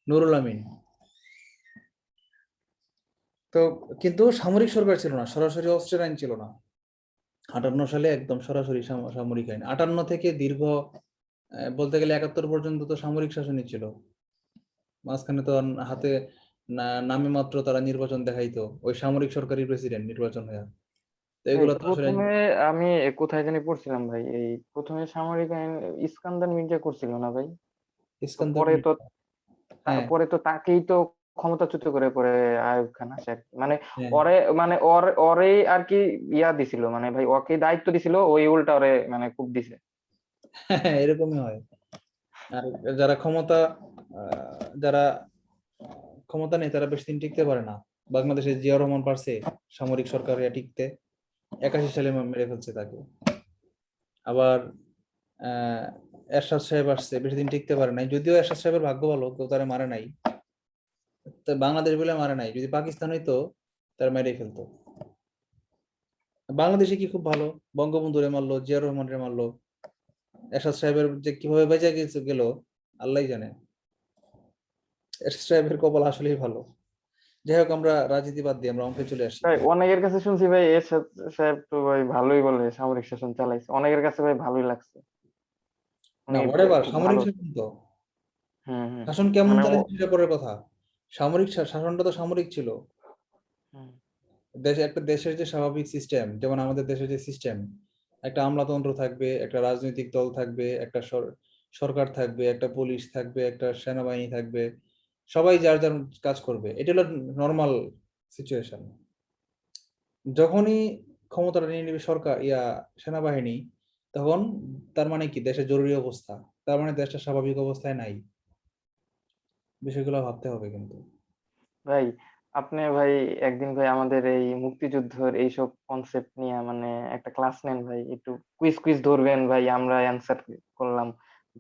নুরুল আমিন। তো কিন্তু সামরিক সরকার ছিল না, সরাসরি অস্ত্রের আইন ছিল না। 58 সালে একদম সরাসরি সামরিক আইন। 58 থেকে দীর্ঘ বলতে গেলে 71 পর্যন্ত তো সামরিক শাসনই ছিল। মাঝখানে তো হাতে নামে মাত্র তারা নির্বাচন দেখাইতো, ওই সামরিক সরকারি প্রেসিডেন্ট নির্বাচন হয়ে। তো এই এগুলো তো আসলে প্রথমে আমি কোথায় জানি পড়ছিলাম ভাই, এই প্রথমে সামরিক আইন ইস্কান্দার মির্জা করছিল না ভাই? তো ইস্কান্দার পরে তো হ্যাঁ পরে তো তাকেই তো ক্ষমতাচ্যুত করে পরে আইয়ুব খান আসে আর কি। মানে হ্যাঁ ওরে মানে ওরে আর কি ইয়া দিছিল, মানে ভাই ওকে দায়িত্ব দিছিল, ওই উল্টা ওরে মানে খুব দিছে। হ্যাঁ, এরকমই হয়। আর যারা যারা ক্ষমতা নেই, তারা বেশি দিন টিকতে পারে না। বাংলাদেশে জিয়া রহমান পারছে সামরিক সরকারে টিকতে, 81 সালে মেরে ফেলছে তাকে। আবার এরশাদ সাহেব আসছে, বেশি দিন টিকতে পারে নাই, যদিও এরশাদ সাহেবের ভাগ্য ভালো, কেউ তারা মারে নাই। তো বাংলাদেশ বলে মারে নাই, যদি পাকিস্তান হইতো তারা মেরেই ফেলতো। বাংলাদেশে কি খুব ভালো, বঙ্গবন্ধুরে মারলো, জিয়া রহমানরে মারলো। এরশাদ সাহেবের যে কিভাবে বেঁচে গেল আল্লাহই জানে। এরশাদ সাহেবের কপাল আসলেই ভালো। যাই হোক, আমরা রাজনীতি বাদ দিয়ে আমরা অঙ্কে চলে আসি। ভাই অনেকের কাছে শুনছি ভাই এরশাদ সাহেব তো ভাই ভালোই বলে সামরিক শাসন চালাইছে, অনেকের কাছে ভাই ভালোই লাগছে। না উনি হোয়াটএভার, খুব সামরিক ভালো। শাসন তো, হুম হুম শাসন কেমন মানে চালাচ্ছে সেটা পরের কথা। সামরিক শাসনটা তো সামরিক ছিল। হুম, দেশে একটা দেশের যে স্বাভাবিক সিস্টেম, যেমন আমাদের দেশের যে সিস্টেম, একটা আমলাতন্ত্র থাকবে, একটা রাজনৈতিক দল থাকবে, একটা সরকার থাকবে, একটা পুলিশ থাকবে, একটা সেনাবাহিনী থাকবে, সবাই যার যার কাজ করবে, এটা হলো নর্মাল সিচুয়েশন। যখনই ক্ষমতাটা নিয়ে নেবে সরকার সেনাবাহিনী, তখন তার মানে কি দেশের জরুরি অবস্থা, তার মানে দেশটা স্বাভাবিক অবস্থায় নাই। বিষয়গুলো ভাবতে হবে কিন্তু। ভাই আপনি ভাই একদিন ভাই আমাদের এই মুক্তিযুদ্ধের এইসব কনসেপ্ট নিয়ে মানে একটা ক্লাস নেন ভাই, একটু কুইজ কুইজ ধরবেন ভাই, আমরা অ্যান্সার করলাম,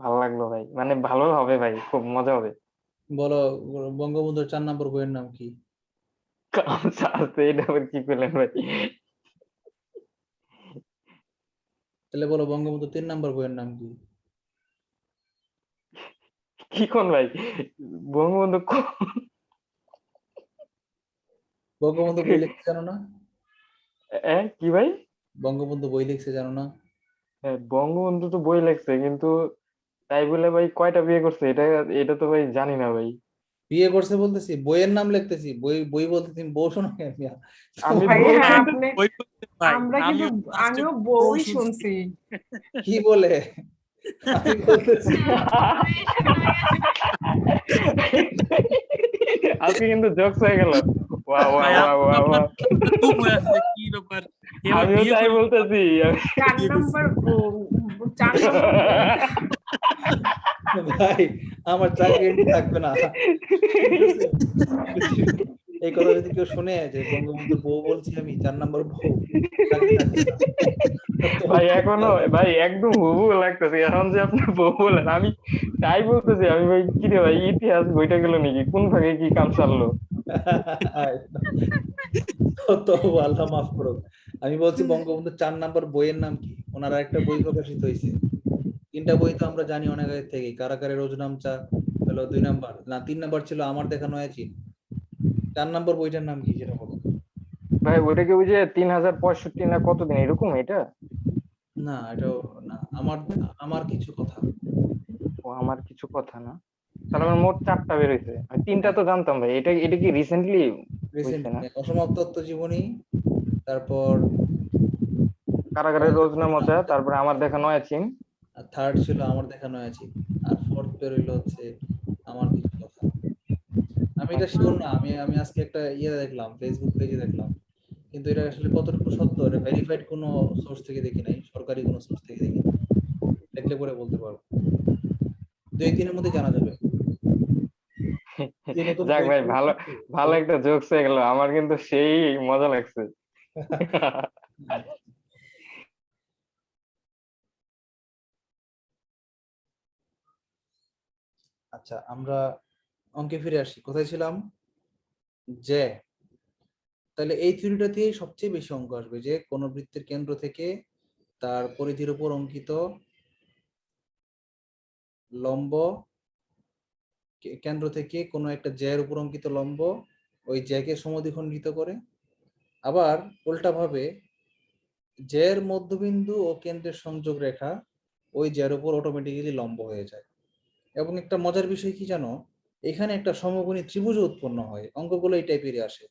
ভালো লাগলো ভাই, মানে ভালো হবে ভাই, খুব মজা হবে। বলো, বঙ্গবন্ধুর 4 নম্বর বইয়ের নাম কি? আচ্ছা আচ্ছা, এটা আবার কি করলেন ভাই? তাহলে বলো বঙ্গবন্ধুর 3 নম্বর বইয়ের নাম কি? কি কোন ভাই? বঙ্গবন্ধু বঙ্গবন্ধু বই লিখছে জানো না? কি ভাই? বঙ্গবন্ধু বই লিখছে জানো না? হ্যাঁ, বঙ্গবন্ধু তো বই লেখছে, কিন্তু তাই বলে ভাই কয়টা বিয়ে করছে এটা, এটা তো ভাই জানি না ভাই। বিয়ে করছে বলতেছি, বইয়ের নাম লিখতেছি, বই বই বলতে তুমি বউ শোনো কেন মিয়া? আমি ভাই বউ হ্যাঁ ভাই আপনি, বই পড়তে ভাই, আমরা কিন্তু, আমিও লাস্টে আমিও বউ বই শুনছি। শুনছি। কি বলে? আমি বলতেছি আজকে কিন্তু জোকস হয়ে গেল। ওয়া ওয়া ভাই ওয়া আমি তো ওয়া ওয়া। আপনার চুপ হয়ে আছি যে কি ব্যাপার, এবার আমিও বিয়ে তাই করে বলতেছি। 4 নম্বর বউ, 4 নম্বর বউ। ভাই আমার চাকরি এমনি থাকবে না, ঠিক আছে? এই কথা যদি কেউ শুনে যে বঙ্গবন্ধুর বউ বলছি আমি, 4 নম্বর বউ, চাকরি থাকবে না। তো ভাই এখনো ভাই একদম হুবহু লাগতেছে, এখন যে আপনি বউ বলেন আমি তাই বলতেছি, আমি ভাই কি রে ভাই, ইতিহাস বইটা গেল নাকি, কোন ভাগে কি কাম সারলো? তো আল্লাহ মাফ করুক। আমি বলছি বঙ্গবন্ধুর 4 নম্বর বইয়ের নাম কি? ওনার একটা বই প্রকাশিত হয়েছে, 3টা বই তো আমরা জানি অনেক আগে থেকে, কারাগারে রোজনামচা হলো 2 নম্বর, না 3 নম্বর ছিল আমার দেখা নয়া চীন। 4 নম্বর বইটার নাম কি সেটা বলো? ভাই ওইটা কি ওই যে 3065 না কতদিন এরকম এটা? না এটাও না, আমার আমার কিছু কথা। ও আমার কিছু কথা না, তাহলে হ্যাঁ আমার মোট 4টা বের হয়েছে, আমি 3টা হ্যাঁ, তো জানতাম ভাই, এটা এটা কি রিসেন্টলি হয়েছে না? রিসেন্টলি অসমাপ্ত জীবনী, তারপর কারাগারের রোজনামচা, তারপরে আমার দেখা নয়া চীন। থার্ড ছিল আমার দেখা নয়া চীন, আর ফোর্থ বের হইলো হচ্ছে আমার কিছু কথা। আমি এটা আচ্ছা শিওর না, আমি আমি আজকে একটা দেখলাম, ফেসবুক পেজে দেখলাম, কিন্তু এটা আসলে কতটুকু সত্য এটা ভেরিফাইড কোনো সোর্স থেকে দেখি নাই, সরকারি কোনো সোর্স থেকে দেখি নাই। দেখলে পরে বলতে পারবো, 2-1 দিনের মধ্যে জানা যাবে। যে নতুন যাক বই ভাই, বের ভালো হচ্ছে, ভালো একটা জোকস হয়ে গেল, আমার কিন্তু সেই মজা লাগছে। আচ্ছা আমরা অঙ্কে ফিরে আসি, কোথায় ছিলাম? যে তাহলে এই থিওরিটা দিয়ে সবচেয়ে বেশি অঙ্ক আসবে, যে কোন বৃত্তের কেন্দ্র থেকে তার পরিধির উপর অঙ্কিত লম্ব, কেন্দ্র থেকে কোনো একটা জ্যার উপর অঙ্কিত লম্ব ওই জ্যাকে সমদ্বিখণ্ডিত করে, আবার উল্টাভাবে জ্যার মধ্যবিন্দু ও কেন্দ্রের সংযোগ রেখা ওই জ্যার উপর অটোমেটিক্যালি লম্ব হয়ে যায়। এবং একটা মজার বিষয় কি জানো, এখানে একটা সমকোণী ত্রিভুজ উৎপন্ন হয়, অঙ্কগুলো এই টাইপেরই আসে,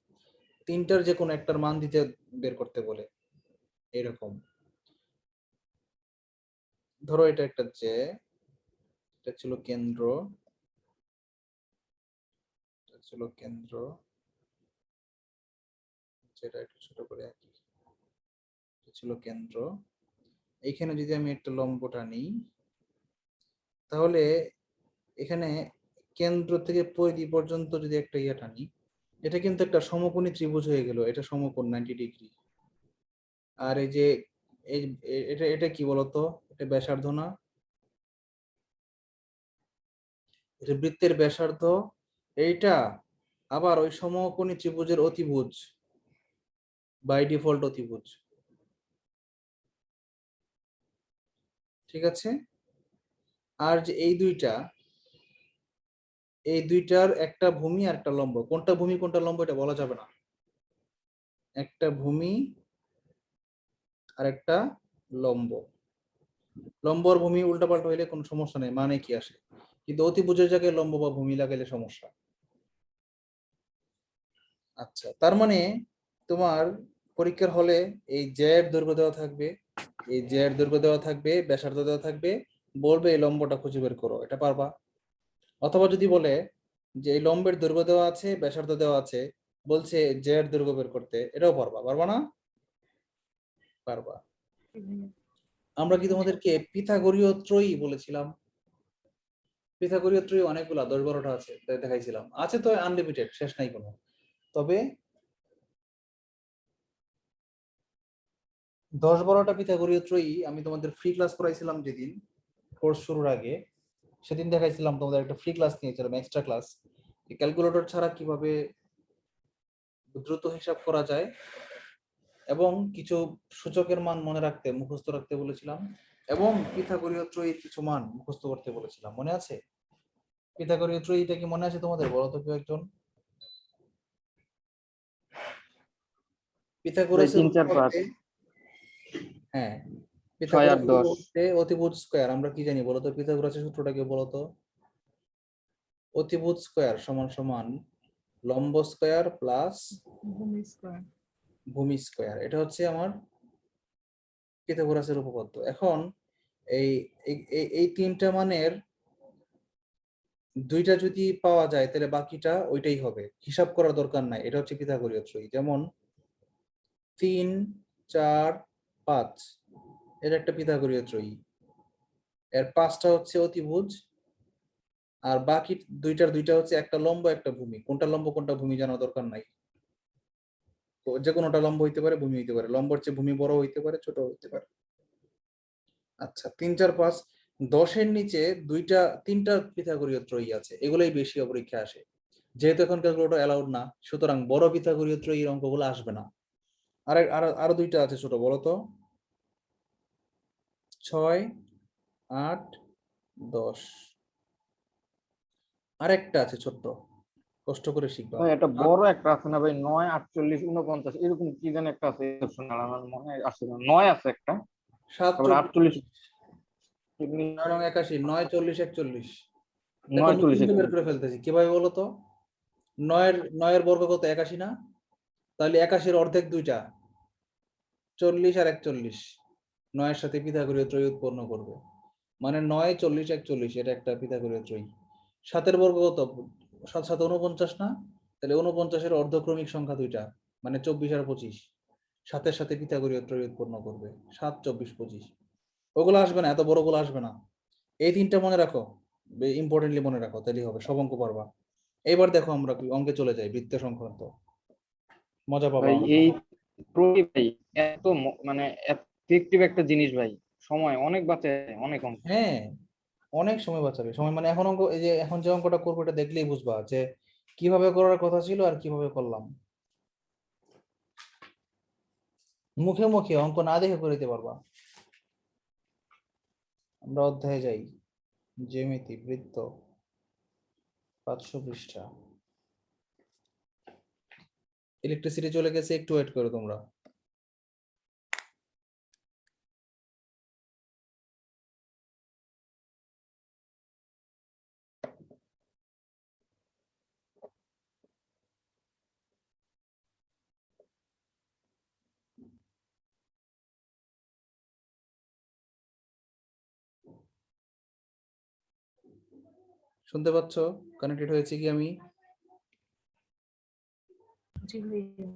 3টার যে কোনো একটার মান দিতে বের করতে বলে। এরকম ধরো এটা একটা জ্যা, এটা ছিল কেন্দ্র, এটা ছিল কেন্দ্র, যেটা একটু ছোট করে আঁকি, এটা ছিল কেন্দ্র। এইখানে যদি আমি একটা লম্ব টানি, তাহলে এখানে কেন্দ্র থেকে পরিধি পর্যন্ত যদি একটা টানি, এটা কিন্তু একটা সমকোণী ত্রিভুজ হয়ে গেল, এটা সমকোণ 90 ডিগ্রি। আর এই যে এই এটা এটা কি বলতো, এটা ব্যাসার্ধ না, এটা বৃত্তের ব্যাসার্ধ, এইটা আবার ওই সমকোণী ত্রিভুজের অতিভুজ, বাই ডিফল্ট অতিভুজ, ঠিক আছে? আর যে এই দুইটার একটা ভূমি আর একটা লম্ব, কোনটা ভূমি কোনটা লম্ব এটা বলা যাবে না, একটা ভূমি আর একটা লম্ব, লম্ব আর ভূমি উল্টাপাল্টা হইলে কোনো সমস্যা নেই, মানে কি আসে, কিন্তু অতিভুজের জায়গায় লম্ব বা ভূমি লাগাইলে সমস্যা। আচ্ছা, তার মানে তোমার পরীক্ষার হলে এই জ্যার দৈর্ঘ্য দেওয়া থাকবে, এই জ্যার দৈর্ঘ্য দেওয়া থাকবে, ব্যাসার্ধ দেওয়া থাকবে, বলবে এই লম্বটা খুঁজে বের করো, এটা পারবা। অথবা যদি বলে যে এই লম্বের দৈর্ঘ্য দেওয়া আছে, ব্যাসার্ধ দেওয়া আছে, বলছে জ্যার দৈর্ঘ্য বের করতে, এটাও পারবা। পারবা না? পারবা। আমরা কি তোমাদেরকে পিথাগোরীয় ত্রয়ী বলেছিলাম? পিথাগোরীয় ত্রয়ী অনেকগুলা, 10-12টা আছে, তাই দেখাইছিলাম। আছে তো আনলিমিটেড, শেষ নাই কোনো। তবে 10-12টা পিথাগোরীয় ত্রয়ী আমি তোমাদের ফ্রি ক্লাস করাইছিলাম যেদিন কোর্স শুরুর আগে, সেদিন দেখাইছিলাম তোমাদের একটা ফ্রি ক্লাস নিয়েছিলাম, এক্সট্রা ক্লাস, ক্যালকুলেটর ছাড়া কিভাবে দ্রুত হিসাব করা যায় এবং কিছু সূচকের মান মনে রাখতে, মুখস্থ রাখতে বলেছিলাম, এবং পিথাগোরীয় ত্রয়ীর কিছু মান মুখস্থ করতে বলেছিলাম। মনে আছে? পিথাগোরীয় ত্রয়ীটা কি মনে আছে তোমাদের? বলো তো কেউ একজন। পিথাগোরাসের 3, 4, 5, উপপাদ্যে, হ্যাঁ, 6, 8, 10। পিথাগোরাসের অতিভুজ স্কয়ার আমরা কি জানি বলো তো? পিথাগোরাসের সূত্রটা কি বলো তো? অতিভুজ স্কয়ার সমান সমান লম্ব স্কয়ার প্লাস ভূমি স্কয়ার। ভূমি স্কয়ার, এটা হচ্ছে আমার পিথাগোরাসের উপপাদ্য। এখন এই এই তিনটা মানের দুইটা যদি পাওয়া যায় তাহলে বাকিটা ওইটাই হবে, হিসাব করার দরকার নাই। এটা হচ্ছে পিথাগোরীয় ত্রয়ী। যেমন 3, 4, 5 এটা একটা পিথাগোরীয় ত্রয়ী, এর 5টা হচ্ছে অতিভুজ, আর বাকি দুইটা হচ্ছে একটা লম্ব একটা ভূমি। কোনটা লম্ব কোনটা ভূমি জানার দরকার নাই, যে কোনোটা লম্ব হইতে পারে, ভূমি হইতে পারে, লম্বর চেয়ে ভূমি বড় হইতে পারে, ছোট হইতে পারে। আচ্ছা, 3, 4, 5, 10-এর নিচে তিনটা পিথাগোরীয় ত্রয়ী আছে, এগুলোই বেশি পরীক্ষা আসে। যেহেতু এখন ক্যালকুলেটর অ্যালাউড না, সুতরাং বড় পিথাগোরীয় ত্রয়ীর অঙ্কগুলো আসবে না। আরো দুইটা আছে ছোট, বলো তো? 6, 8, 10। আরেকটা আছে ছোট্ট, কষ্ট করে শিখবা। ভাই এটা বড় একটা আছে না ভাই, 9, 48, 49 এরকম কি যেন একটা আছে, আমার মনে আসে না। 9 আছে একটা, 7, তারপরে 48, 9, 81, 9, 40, 41। 9, দেখো 40, বের করে ফেলতেছি কিভাবে বলো তো? 9-এর বর্গ কত? 81 না? তাহলে 81-এর অর্ধেক দুইটা, 40 আর 41, 9-এর সাথে পিথাগোরীয় ত্রয়ী উৎপন্ন করবে। মানে 9, 40, 41, এটা একটা পিথাগোরীয় ত্রয়ী। 7-এর বর্গ কত? 7, 7, 49 না? তাহলে 49-এর অর্ধক্রমিক সংখ্যা দুইটা, মানে 24 আর 25, 7-এর সাথে পিথাগোরীয় ত্রয়ী উৎপন্ন করবে। 7, 24, 25 ওগুলো আসবে না, এত বড়গুলো আসবে না। এই তিনটা মনে রাখো, ইম্পর্টেন্টলি মনে রাখো, তাহলেই হবে, সব অঙ্ক পারবা। এবার দেখো আমরা অঙ্কে চলে যাই, বৃত্ত সংক্রান্ত, মজা পাবা। ভাই এই ত্রয়ী ভাই এত মানে এফেক্টিভ একটা জিনিস ভাই, সময় অনেক বাঁচে, অনেক অঙ্ক। হ্যাঁ, অনেক সময় বাঁচাবে। সময় মানে এখন অঙ্ক, এই যে এখন যে অঙ্কটা করবো এটা দেখলেই বুঝবা যে কিভাবে করার কথা ছিল আর কিভাবে করলাম। মুখে মুখে অঙ্ক না দেখে করে দিতে পারবা। আমরা অধ্যায়ে যাই, জ্যামিতি, বৃত্ত, 500 পৃষ্ঠা। ইলেকট্রিসিটি চলে গেছে, একটু ওয়েট করো তোমরা। শুনতে পাচ্ছ? কানেক্টেড হয়েছে কি আমি? জি ভাইয়া।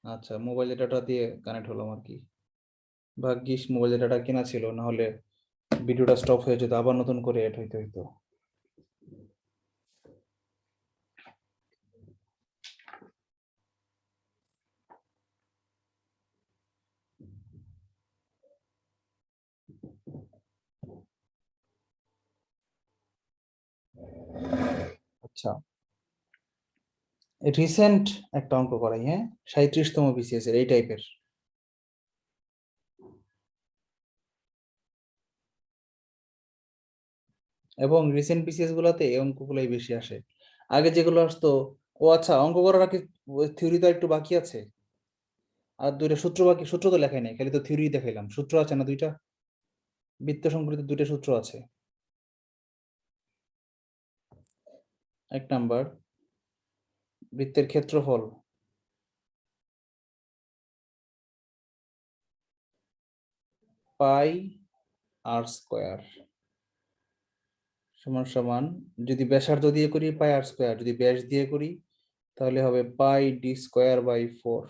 আচ্ছা, মোবাইল ডাটা দিয়ে কানেক্ট হলাম আর কি। ভাগ্যিস মোবাইল ডাটা কেনা ছিল, না হলে ভিডিওটা স্টপ হয়ে যেত, আবার নতুন করে এড হইতে হইতো। আচ্ছা, রিসেন্ট একটা অঙ্ক করাই, হ্যাঁ, 37তম বিসিএস এর এই টাইপের। এবং রিসেন্ট বিসিএস গুলাতে এই অঙ্কগুলাই বেশি আসে। আগে যেগুলো আসতো, ও আচ্ছা, অঙ্ক করার আগে থিওরি তো একটু বাকি আছে, আর দুইটা সূত্র বাকি। সূত্র তো লেখাই নাই, খালি তো থিওরি দেখাইলাম। সূত্র আছে না দুইটা? বৃত্ত সংক্রান্ত দুইটা সূত্র আছে। এক নাম্বার, বৃত্তের ক্ষেত্রফল পাই আর স্কোয়ার সমান সমান, যদি ব্যাসার্ধ দিয়ে করি পাই আর স্কোয়ার, যদি ব্যাস দিয়ে করি তাহলে হবে পাই ডি স্কোয়ার বাই 4।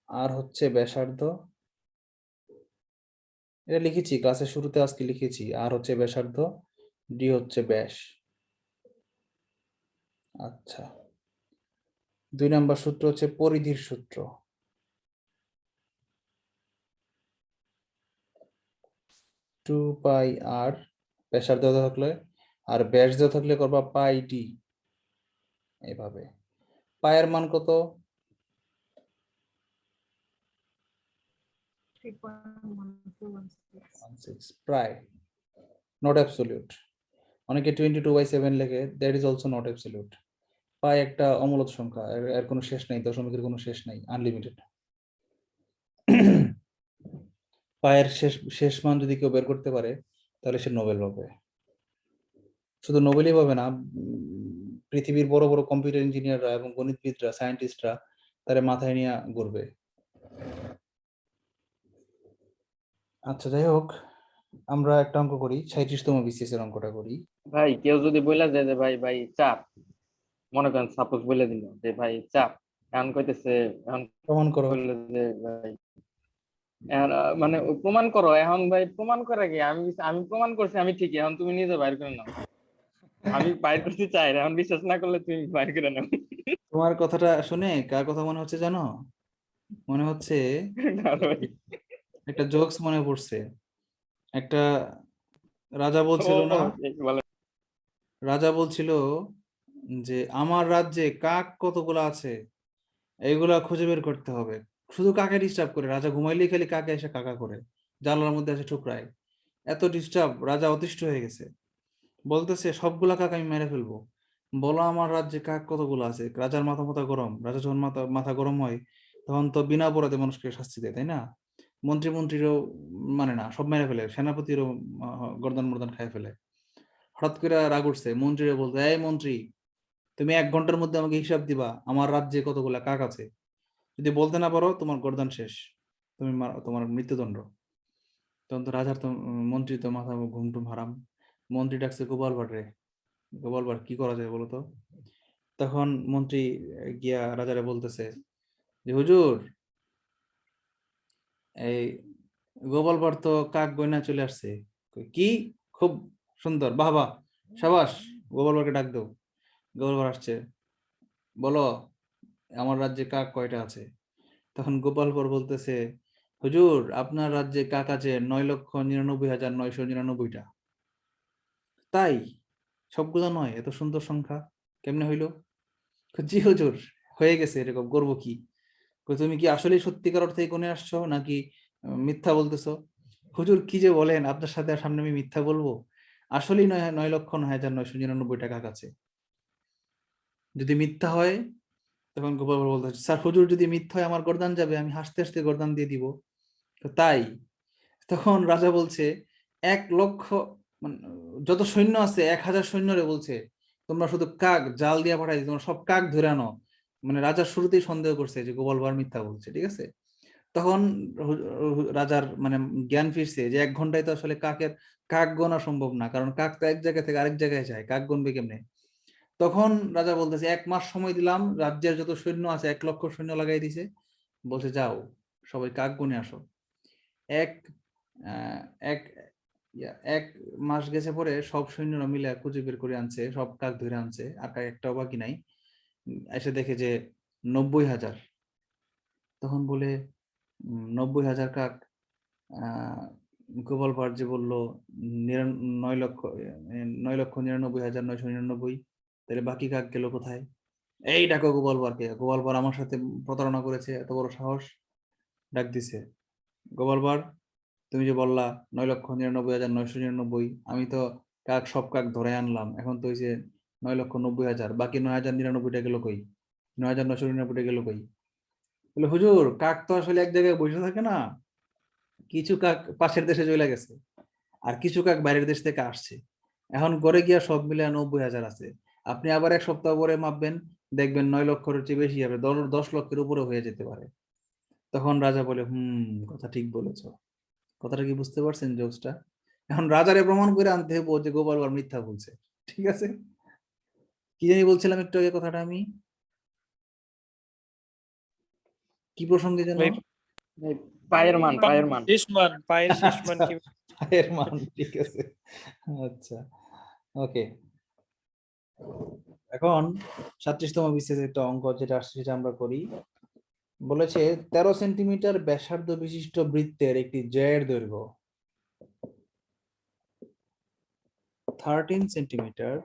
আর হচ্ছে ব্যাসার্ধ, এটা লিখেছি ক্লাসের শুরুতে আজকে লিখেছি, আর হচ্ছে ব্যাসার্ধ, ডি হচ্ছে ব্যাস। আচ্ছা, 2 নাম্বার সূত্র হচ্ছে পরিধির সূত্র। টু পাই আর ব্যাসার্ধ দেওয়া থাকলে আর ব্যাস দেওয়া থাকলে করবা পাই ডি। এইভাবে পায়ের মান কত? 3.1216 প্রায়, নট অ্যাবসলিউট। অনেকে 22/7 লেখে, that is also not absolute. Pi একটা অমূলত সংখ্যা, এর কোনো শেষ নাই, দশমিকের কোনো শেষ নাই, আনলিমিটেড। পায়ের শেষ মান যদি কেউ বের করতে পারে তাহলে সে নোবেল পাবে। শুধু নোবেলই পাবে না, পৃথিবীর বড় বড় কম্পিউটার ইঞ্জিনিয়াররা এবং গণিতবিদরা, সায়েন্টিস্টরা তারা মাথায় নিয়ে ঘুরবে। আচ্ছা, যাই হোক, আমরা একটা অঙ্ক করি, 37তম বিসিএস এর অঙ্কটা করি। ভাই কেউ যদি বলে যায় যে ভাই ভাই চাপ, মনে করেন সাপোজ বলে দিল যে ভাই চাপ, এখন কইতেছে, এখন প্রমাণ করো। বললে যে ভাই এখন মানে ও প্রমাণ করো, এখন ভাই প্রমাণ করে কি, আমি আমি প্রমাণ করছি আমি ঠিকই, এখন তুমি নিজে বাইর করে নাও। আমি বাইর করতে চাই না, এখন বিশ্বাস না করলে তুমি বাইর করে নাও। তোমার কথাটা শুনে কার কথা মনে হচ্ছে জানো? মনে হচ্ছে কারণ ভাই, একটা জোকস মনে পড়ছে। একটা রাজা বলছিল না, বলে রাজা বলছিল যে আমার রাজ্যে কাক কতগুলো আছে এইগুলা খুঁজে বের করতে হবে। শুধু কাকে ডিস্টার্ব করে, রাজা ঘুমাইলেই খালি কাকে এসে কাকা করে, জানলার মধ্যে এসে ঠুকরায়। এত ডিস্টার্ব, রাজা অতিষ্ঠ হয়ে গেছে, বলতেছে সবগুলা কাক আমি মেরে ফেলবো, বলো আমার রাজ্যে কাক কতগুলো আছে। রাজার মাথা মাথা গরম, রাজা যখন মাথা মাথা গরম হয় তখন তো বিনা অপরাধে মানুষকে শাস্তি দেয়, তাই না? মন্ত্রীরও মানে না, সব মেরে ফেলে, সেনাপতিরও গর্দান মর্দান খায় ফেলে। হঠাৎ করে রাগ উঠছে, মন্ত্রীরা বলতে, এই মন্ত্রী, তুমি 1 ঘন্টার মধ্যে আমাকে হিসাব দিবা আমার রাজ্যে কতগুলা কাক আছে। যদি বলতে না পারো তোমার গর্দান শেষ, তুমি তোমার মৃত্যুদণ্ড। তখন তো রাজার তো মন্ত্রী তো মাথা ঘুম টুম হারাম। মন্ত্রী ডাকছে গোপাল ভাট রে, গোপাল ভাট কি করা যায় বলো তো? তখন মন্ত্রী গিয়া রাজারে বলতেছে যে হুজুর, এই গোপাল ভাট তো কাক গয়না চলে আসছে। কি? খুব সুন্দর, বাহ বাহ, সাবাস, গোপাল ভাটকে ডাক দাও। গোপাল ভাট আসছে, বলো আমার রাজ্যে কাক কয়টা আছে? তখন গোপাল ভাট বলতেছে, হুজুর আপনার রাজ্যে কাক আছে 9,99,999টা। তাই? সবগুলো নয়, এত সুন্দর সংখ্যা কেমনে হইলো? জি হুজুর, হয়ে গেছে, এরকম করবো কি? তুমি কি আসলে সত্যিকার অর্থে কোণে আসছো নাকি মিথ্যা বলতেছো? হুজুর কি যে বলেন, আপনার সাথে সামনে আমি মিথ্যা বলবো? আসলেই 9,09,999টা কাক আছে। যদি মিথ্যা হয়, তখন গোপাল ভাট বলতে, স্যার হুজুর যদি মিথ্যা হয় আমার গর্দান যাবে, আমি হাসতে হাসতে গর্দান দিয়ে দিব। তো তাই? তখন রাজা বলছে 1,00,000, মানে যত সৈন্য আছে 1,000 সৈন্যরে বলছে তোমরা শুধু কাক জাল দিয়ে পাঠাই, তোমরা সব কাক ধরে আনো। মানে রাজা শুরুতেই সন্দেহ করছে যে গোপাল ভাঁড় মিথ্যা বলছে, ঠিক আছে? তখন রাজার মানে জ্ঞান ফিরছে যে 1 ঘন্টায় তো আসলে কাক গোনা সম্ভব না, কারণ কাক তো এক জায়গা থেকে আরেক জায়গায় যায়, কাক গুনবে কেমনে? তখন রাজা বলতেছে 1 মাস সময় দিলাম, রাজ্যের যত সৈন্য আছে 1,00,000 সৈন্য লাগাই দিছে, বলছে যাও সবাই কাক গুনে আসো। এক এক এক মাস গেছে পরে সব সৈন্যরা মিলে খুঁজে বের করে আনছে, সব কাক ধরে আনছে, আর কাক একটাও বাকি নাই। এসে দেখে যে 90,000। তখন বলে 90,000 কাক, গোপাল ভাঁড় যে বললো 9,99,999, তাহলে বাকি কাক গেল কোথায়? এই ডাকো গোপাল ভাঁড়কে। গোপাল ভাঁড় আমার সাথে প্রতারণা করেছে, এত বড় সাহস! ডাক দিছে, গোপাল ভাঁড় তুমি যে বললা 9,99,999, আমি তো সব কাক ধরে আনলাম, এখন তো হয়েছে 9,90,000, বাকি 9,099টা গেল কই? 9,999টা গেল কই? বলে হুজুর কাক তো আসলে এক জায়গায় বসে থাকে না, কিছু কাক পাশের দেশে চলে গেছে আর কিছু কাক বাইরের দেশ থেকে আসছে, এখন গড়ে গিয়া সব মিলে 90,000 আছে। আপনি আবার এক সপ্তাহ পরে মাপবেন, দেখবেন 9 লক্ষের চেয়ে বেশি হবে, 10 লক্ষের উপরে হয়ে যেতে পারে। তখন রাজা বলে কথা ঠিক বলেছো। কথাটা কি বুঝতে পারছেন জোকসটা? এখন রাজারে প্রমাণ করে আনতে হবে যে গোপাল ভাঁড় মিথ্যা বলছে। ঠিক আছে, কি জানি বলছিলাম একটু আগে কথাটা আমি, কি প্রসঙ্গে যেন? ভাই ভাই পায়ের মান, পায়ের মান। শেষ মান, পায়ের শেষ মান আচ্ছা, কি? পায়ের মান, ঠিক আছে। আচ্ছা, ওকে। এখন 37তম বিসিএস একটা অঙ্ক যেটা আসছে সেটা আমরা করি। বলেছে 13 সেন্টিমিটার ব্যাসার্ধ বিশিষ্ট বৃত্তের একটি জ্যায়ের দৈর্ঘ্য 13 সেন্টিমিটার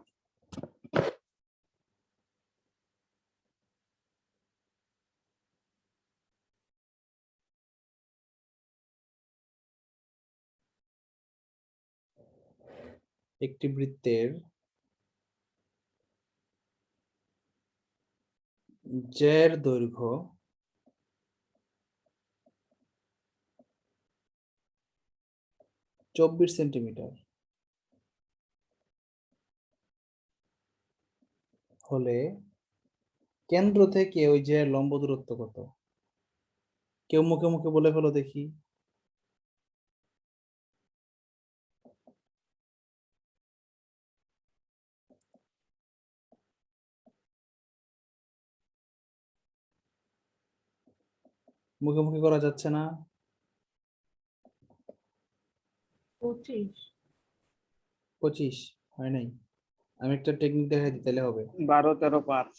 একটি বৃত্তের জ্যায়ের দৈর্ঘ্য 24 সেন্টিমিটার হলে কেন্দ্র থেকে ওই জ্যায়ের লম্ব দূরত্ব কত? কেউ মুখে মুখে বলে ফেলো দেখি। মুখে মুখে করা যাচ্ছে না। 25। 25 হয় নাই? আমি একটা টেকনিক দেখাই দিই তাহলে হবে। 12, 13, 5।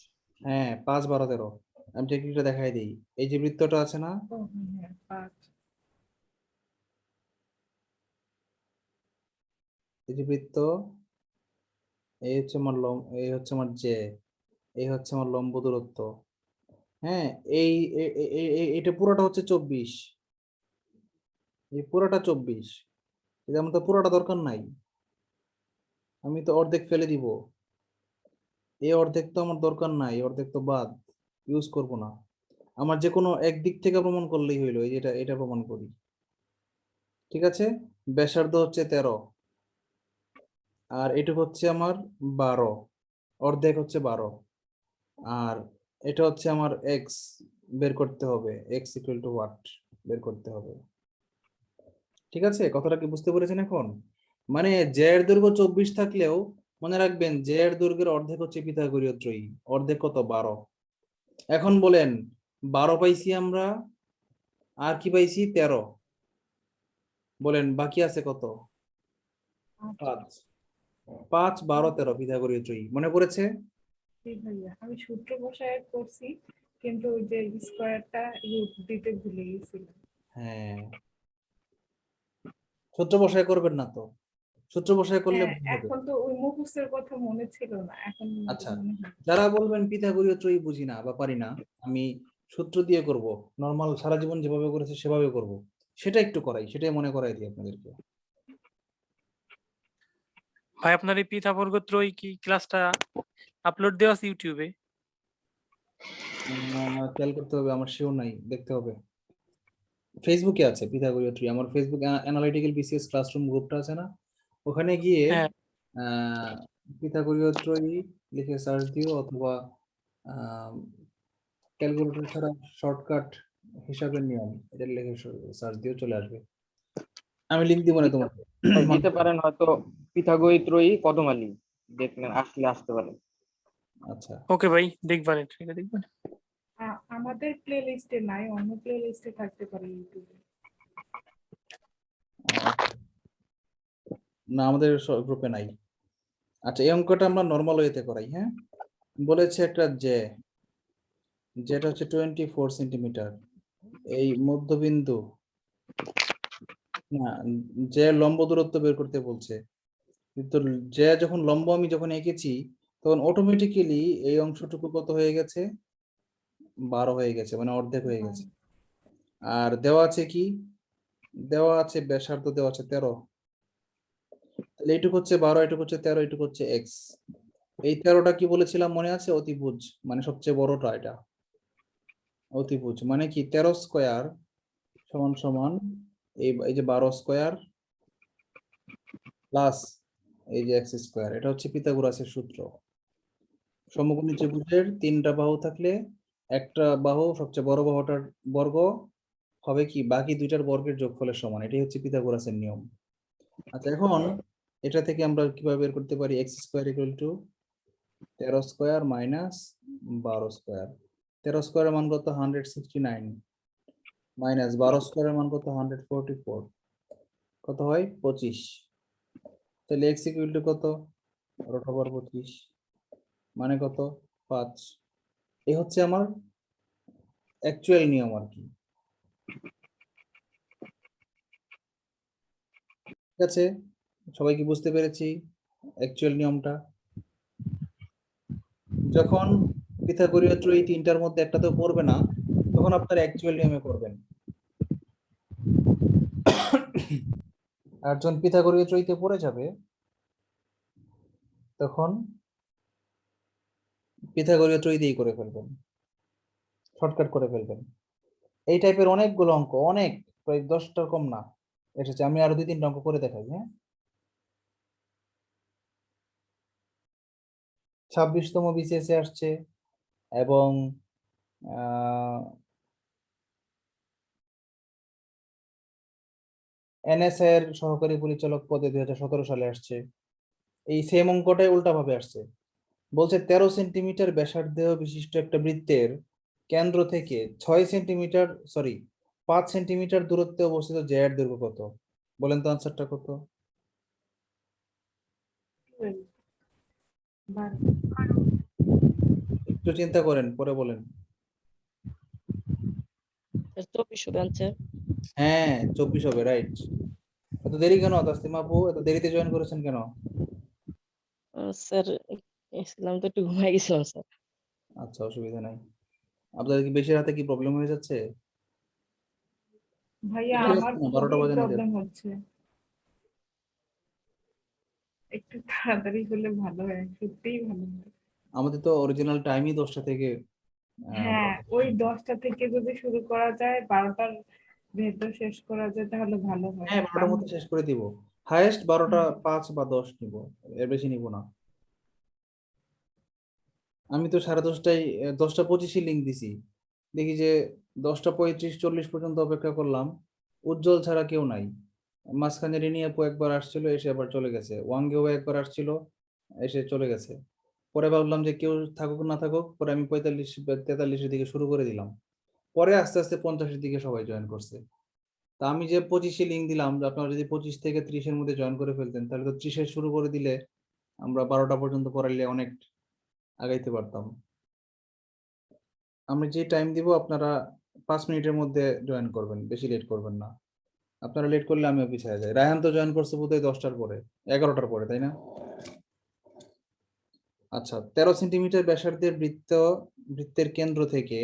হ্যাঁ, 5, 12, 13। আমি টেকনিকটা দেখাই দিই। এই যে বৃত্তটা আছে না, ও হ্যাঁ 5। এই যে বৃত্ত, এই হচ্ছে আমার এই হচ্ছে আমার জে, এই হচ্ছে আমার লম্ব দূরত্ব। হ্যাঁ, এই এটা পুরোটা হচ্ছে 24, এই পুরোটা 24। আমার তো পুরোটা দরকার নাই, আমি তো অর্ধেক ফেলে দিব। এই অর্ধেক তো আমার দরকার নাই, এই অর্ধেক তো বাদ, ইউজ করব না। আমার যে কোনো একদিক থেকে প্রমাণ করলেই হইলো। এই যেটা, এটা প্রমাণ করি। ঠিক আছে, ব্যাসার্ধ হচ্ছে 13 আর এটুকু হচ্ছে আমার 12, অর্ধেক হচ্ছে 12। আর এটা হচ্ছে আমার এক্স, বের করতে হবে এক্স ইকুয়াল টু হোয়াট, বের করতে হবে। ঠিক আছে, কথাটা কি বুঝতে পেরেছেন এখন? মানে জে এর দৈর্ঘ্য 24 থাকলেও মনে রাখবেন জে এর দৈর্ঘ্যের অর্ধেক হচ্ছে পিথাগোরীয় ত্রয়ী, অর্ধেক কত? 12। এখন বলেন 12 পাইছি আমরা, আর কি পাইছি? 13। বলেন বাকি আছে কত? 5। 5, 12, 13 পিথাগোরীয় ত্রয়ী, মনে পড়েছে? ঠিক ভাইয়া, আমি সূত্র বসায় করছি, কিন্তু ওই যে স্কয়ারটা রুট দিতে ভুলে গেছিলাম। হ্যাঁ, সূত্র বসায় করবেন না তো, সূত্র বসায় করলে হ্যাঁ, ভুল হবে। এখন তো ওই মুখস্থের কথা মনে ছিল না, এখন আচ্ছা, মনে হয়। যারা বলবেন পিথাগোরীয় ত্রয়ী বুঝি না বা পারি না, আমি সূত্র দিয়ে করব, নর্মাল সারা জীবন যেভাবে করেছে সেভাবে করব, সেটা একটু করাই, সেটাই মনে করাই দিই আপনাদেরকে। ভাই আপনার এই পিথাগোরাস ত্রয়ী কি ক্লাসটা আপলোড দেওয়া আছে ইউটিউবে? খেয়াল করতে হবে, আমার শিওর নাই, দেখতে হবে। ফেসবুকে আছে পিথাগোরীয় ত্রয়ী, আমার ফেসবুক অ্যানালিটিক্যাল বিসিএস ক্লাসরুম গ্রুপটা আছে না, ওখানে গিয়ে হ্যাঁ, পিথাগোরীয় ত্রয়ী লিখে সার্চ দিও, অথবা ক্যালকুলেটর ছাড়া শর্টকাট হিসাবের নিয়ম এটা লিখে সার্চ দিও, চলে আসবে। আমি লিংক দিব না দিতে তোমাকে। ভাই দিতে পারেন হয়তো, পিথাগোরীয় ত্রয়ী কদমালি দেখলেন, আসতে পারেন। আচ্ছা, ওকে ভাই, দেখবেন এটা দেখবেন। আমাদের প্লে লিস্টে নাই, অন্য প্লে লিস্টে থাকতে পারে ইউটিউবে। না আমাদের গ্রুপে নাই। আচ্ছা, এই অঙ্কটা আমরা নর্মাল ওয়েতে করাই। হ্যাঁ, বলেছে একটা যেটা হচ্ছে 24 সেন্টিমিটার, এই মধ্যবিন্দু, না, যে লম্ব দূরত্ব বের করতে বলছে। কিন্তু যে যখন লম্ব আমি যখন এঁকেছি তখন অটোমেটিক্যালি এই অংশটুকু কত হয়ে গেছে? 12 হয়ে গেছে, মানে অর্ধেক হয়ে গেছে। আর দেওয়া আছে কি? দেওয়া আছে ব্যাসার্ধ, দেওয়া আছে 13। তাহলে এইটুকু হচ্ছে 12, এটুকু হচ্ছে 13, এটুকু হচ্ছে এক্স। এই 13টা কি বলেছিলাম মনে আছে? অতিভুজ, মানে সবচেয়ে বড়টা এটা। অতিভুজ মানে কি 13 স্কয়ার সমান সমান এই যে 12 স্কয়ার প্লাস এই যে এক্স স্কয়ার, এটা হচ্ছে পিথাগোরাসের সূত্র। সমকোণী ত্রিভুজের 3টা বাহু থাকলে একটা বাহু সবচেয়ে বড় বাহুটার বর্গ হবে কি বাকি দুইটার বর্গের যোগফলের সমান, এটাই হচ্ছে পিথাগোরাসের নিয়ম। আচ্ছা, এখন এটা থেকে আমরা কিভাবে বের করতে পারি x square equal to 13 square minus 12 square. 13 স্কয়ারের মান কত 169 মাইনাস 12 স্কয়ারের মান কত 144, কত হয় 25। তাহলে এক্স ইকুয়াল টু কত রুট ওভার 25 মানে কত 5। এই হচ্ছে আমার অ্যাকচুয়াল নিয়ম আর কি। ঠিক আছে, সবাই কি বুঝতে পেরেছি অ্যাকচুয়াল নিয়মটা? যখন পিথাগোরীয় ত্রয়ী তিনটার মধ্যে একটাতেও পড়বে না তখন আপনার অ্যাকচুয়াল নিয়মে করবেন। আর যখন পিথাগোরীয় ত্রয়ীতে পড়ে যাবে তখন পিথাগোরীয় ত্রয়ী দিয়েই করে ফেলবেন, শর্টকাট করে ফেলবেন। এই টাইপের অনেকগুলো অঙ্ক, অনেক, প্রায় 10টার কম না এসেছে। আমি আরো 2-3টা অঙ্ক করে দেখাই। হ্যাঁ, 26তম বিসিএস আসছে এবং এনএসএ এর সহকারী পরিচালক পদে 2017 সালে আসছে। এই সেম অঙ্কটাই উল্টাভাবে আসছে, বলছে 13 সেন্টিমিটার ব্যাসার্ধ বিশিষ্ট একটা বৃত্তের কেন্দ্র থেকে 5 সেন্টিমিটার দূরত্বে অবস্থিত জেড দৈর্ঘ্য কত? বলেন তো আনসারটা কত? 12 12 একটু চিন্তা করেন পরে বলেন। 24 হবে আনসার। হ্যাঁ 24 হবে, রাইট। এত দেরি কেন তাসলিমা আপু, এত দেরিতে জয়েন করেছেন কেন? স্যার ইসলাম তো একটু ঘুমাই গেছিলাম স্যার। আচ্ছা, অসুবিধা নাই। আপনাদের কি বেশি রাতে কি প্রবলেম হয়ে যাচ্ছে? ভাইয়া ঠিক আমার আছে না, 12টা খুবই বাজে না যে? প্রবলেম হচ্ছে, একটু তাড়াতাড়ি হলে ভালো হয়, সত্যিই ভালো হয়। আমাদের তো অরিজিনাল টাইমই 10টা থেকে হ্যাঁ, ওই 10টা থেকে যদি শুরু করা যায় 12টার ভেতর শেষ করা যায় তাহলে ভালো হয়। হ্যাঁ 12টার মধ্যে শেষ করে দিব। হাইয়েস্ট 12টা 5 বা 10 নিব, এর বেশি নিব না। আমি তো 10:30টায় 10টা 25 লিঙ্ক দিছি, দেখি যে 10টা 35-40 পর্যন্ত অপেক্ষা করলাম, উজ্জ্বল ছাড়া কেউ নাই। মাঝখানে রিনি আপু একবার আসছিল, এসে আবার চলে গেছে। ওয়াঙ্গেও একবার আসছিল, এসে চলে গেছে। পরে ভাবলাম যে কেউ থাকুক না থাকুক, পরে আমি 45-43-এর দিকে শুরু করে দিলাম। পরে আস্তে আস্তে 50-এর দিকে সবাই জয়েন করছে। তা আমি যে 25-এ লিঙ্ক দিলাম, যে আপনারা যদি 25 থেকে 30-এর মধ্যে জয়েন করে ফেলতেন তাহলে তো 30-এ শুরু করে দিলে আমরা 12টা পর্যন্ত পড়াইলে অনেক আগাইতে পারতাম। আমি যে টাইম দিব আপনারা 5 মিনিটের মধ্যে জয়েন করবেন, বেশি লেট করবেন না। আপনারা লেট করলে আমিও পিছিয়ে যাই। রায়হান তো জয়েন করছে বোধহয় 10টার পরে, 11টার পরে, তাই না? আচ্ছা, 13 সেন্টিমিটার ব্যাসার্ধের বৃত্তের কেন্দ্র থেকে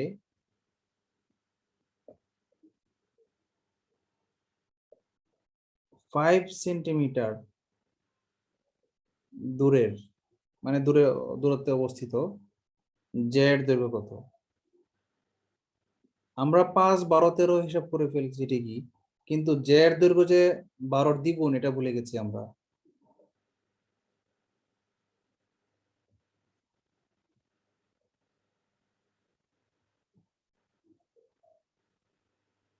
5 সেন্টিমিটার দূরের, মানে দূরত্বে অবস্থিত জেড দৈর্ঘ্য কত? আমরা 5, 12, 13 হিসাব করে ফেলছি ঠিকই, কিন্তু জেড দৈর্ঘ্য যে 12-র দ্বিগুণ এটা ভুলে গেছি আমরা।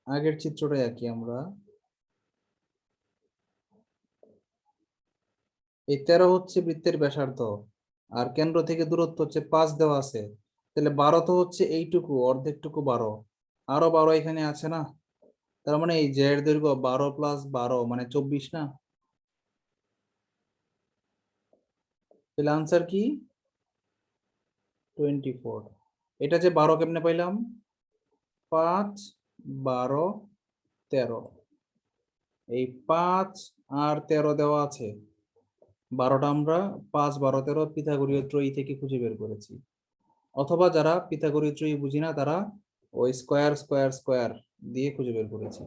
আগের চিত্রটা একই, আমরা এই 13 হচ্ছে বৃত্তের ব্যাসার্ধ আর কেন্দ্র থেকে দূরত্ব হচ্ছে 5 দেওয়া আছে, তাহলে 12 তো হচ্ছে এইটুকু, অর্ধেকটুকু 12, আরো 12 এখানে আছে না, তার মানে এই জেড দৈর্ঘ্য 12 + 12 মানে 24 না? তাহলে আনসার কি 24। এটা যে 12 কেমনে পাইলাম? 5, 12, 13, এই 5 আর 13 দেওয়া আছে, 12টা আমরা 5, 12, 13 পিথাগোরীয় ত্রয়ী থেকে খুঁজে বের করেছি। অথবা যারা পিথাগোরীয় ত্রয়ী বুঝি না তারা ওই স্কয়ার স্কয়ার স্কয়ার দিয়ে খুঁজে বের করেছি।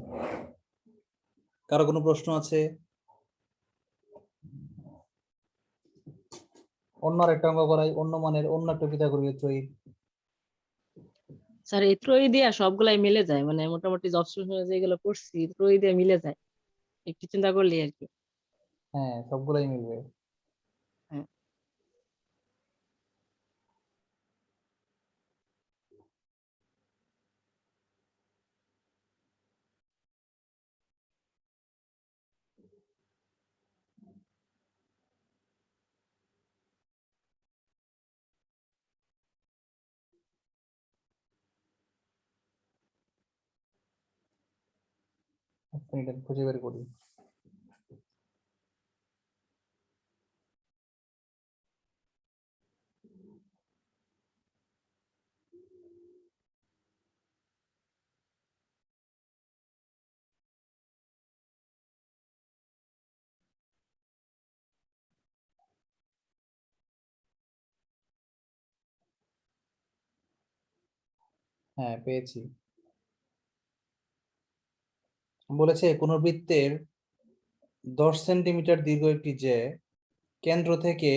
কারো কোনো প্রশ্ন আছে? অন্য একটা অঙ্ক করাই, অন্য মানের অন্য একটা পিথাগোরীয় ত্রয়ী। স্যার এই ত্রয়ী দিয়া সবগুলাই মিলে যায়, মানে মোটামুটি অপশন যেগুলো পড়ছি ত্রয়ী দিয়ে মিলে যায়, একটু চিন্তা করলি আর কি। হ্যাঁ, সবগুলাই মিলবে। হ্যাঁ। এক মিনিট আমি খুঁজে বের করি। হ্যাঁ, পেয়েছি। বলেছে কোন বৃত্তের 10 সেন্টিমিটার দীর্ঘ একটি জ্যা কেন্দ্র থেকে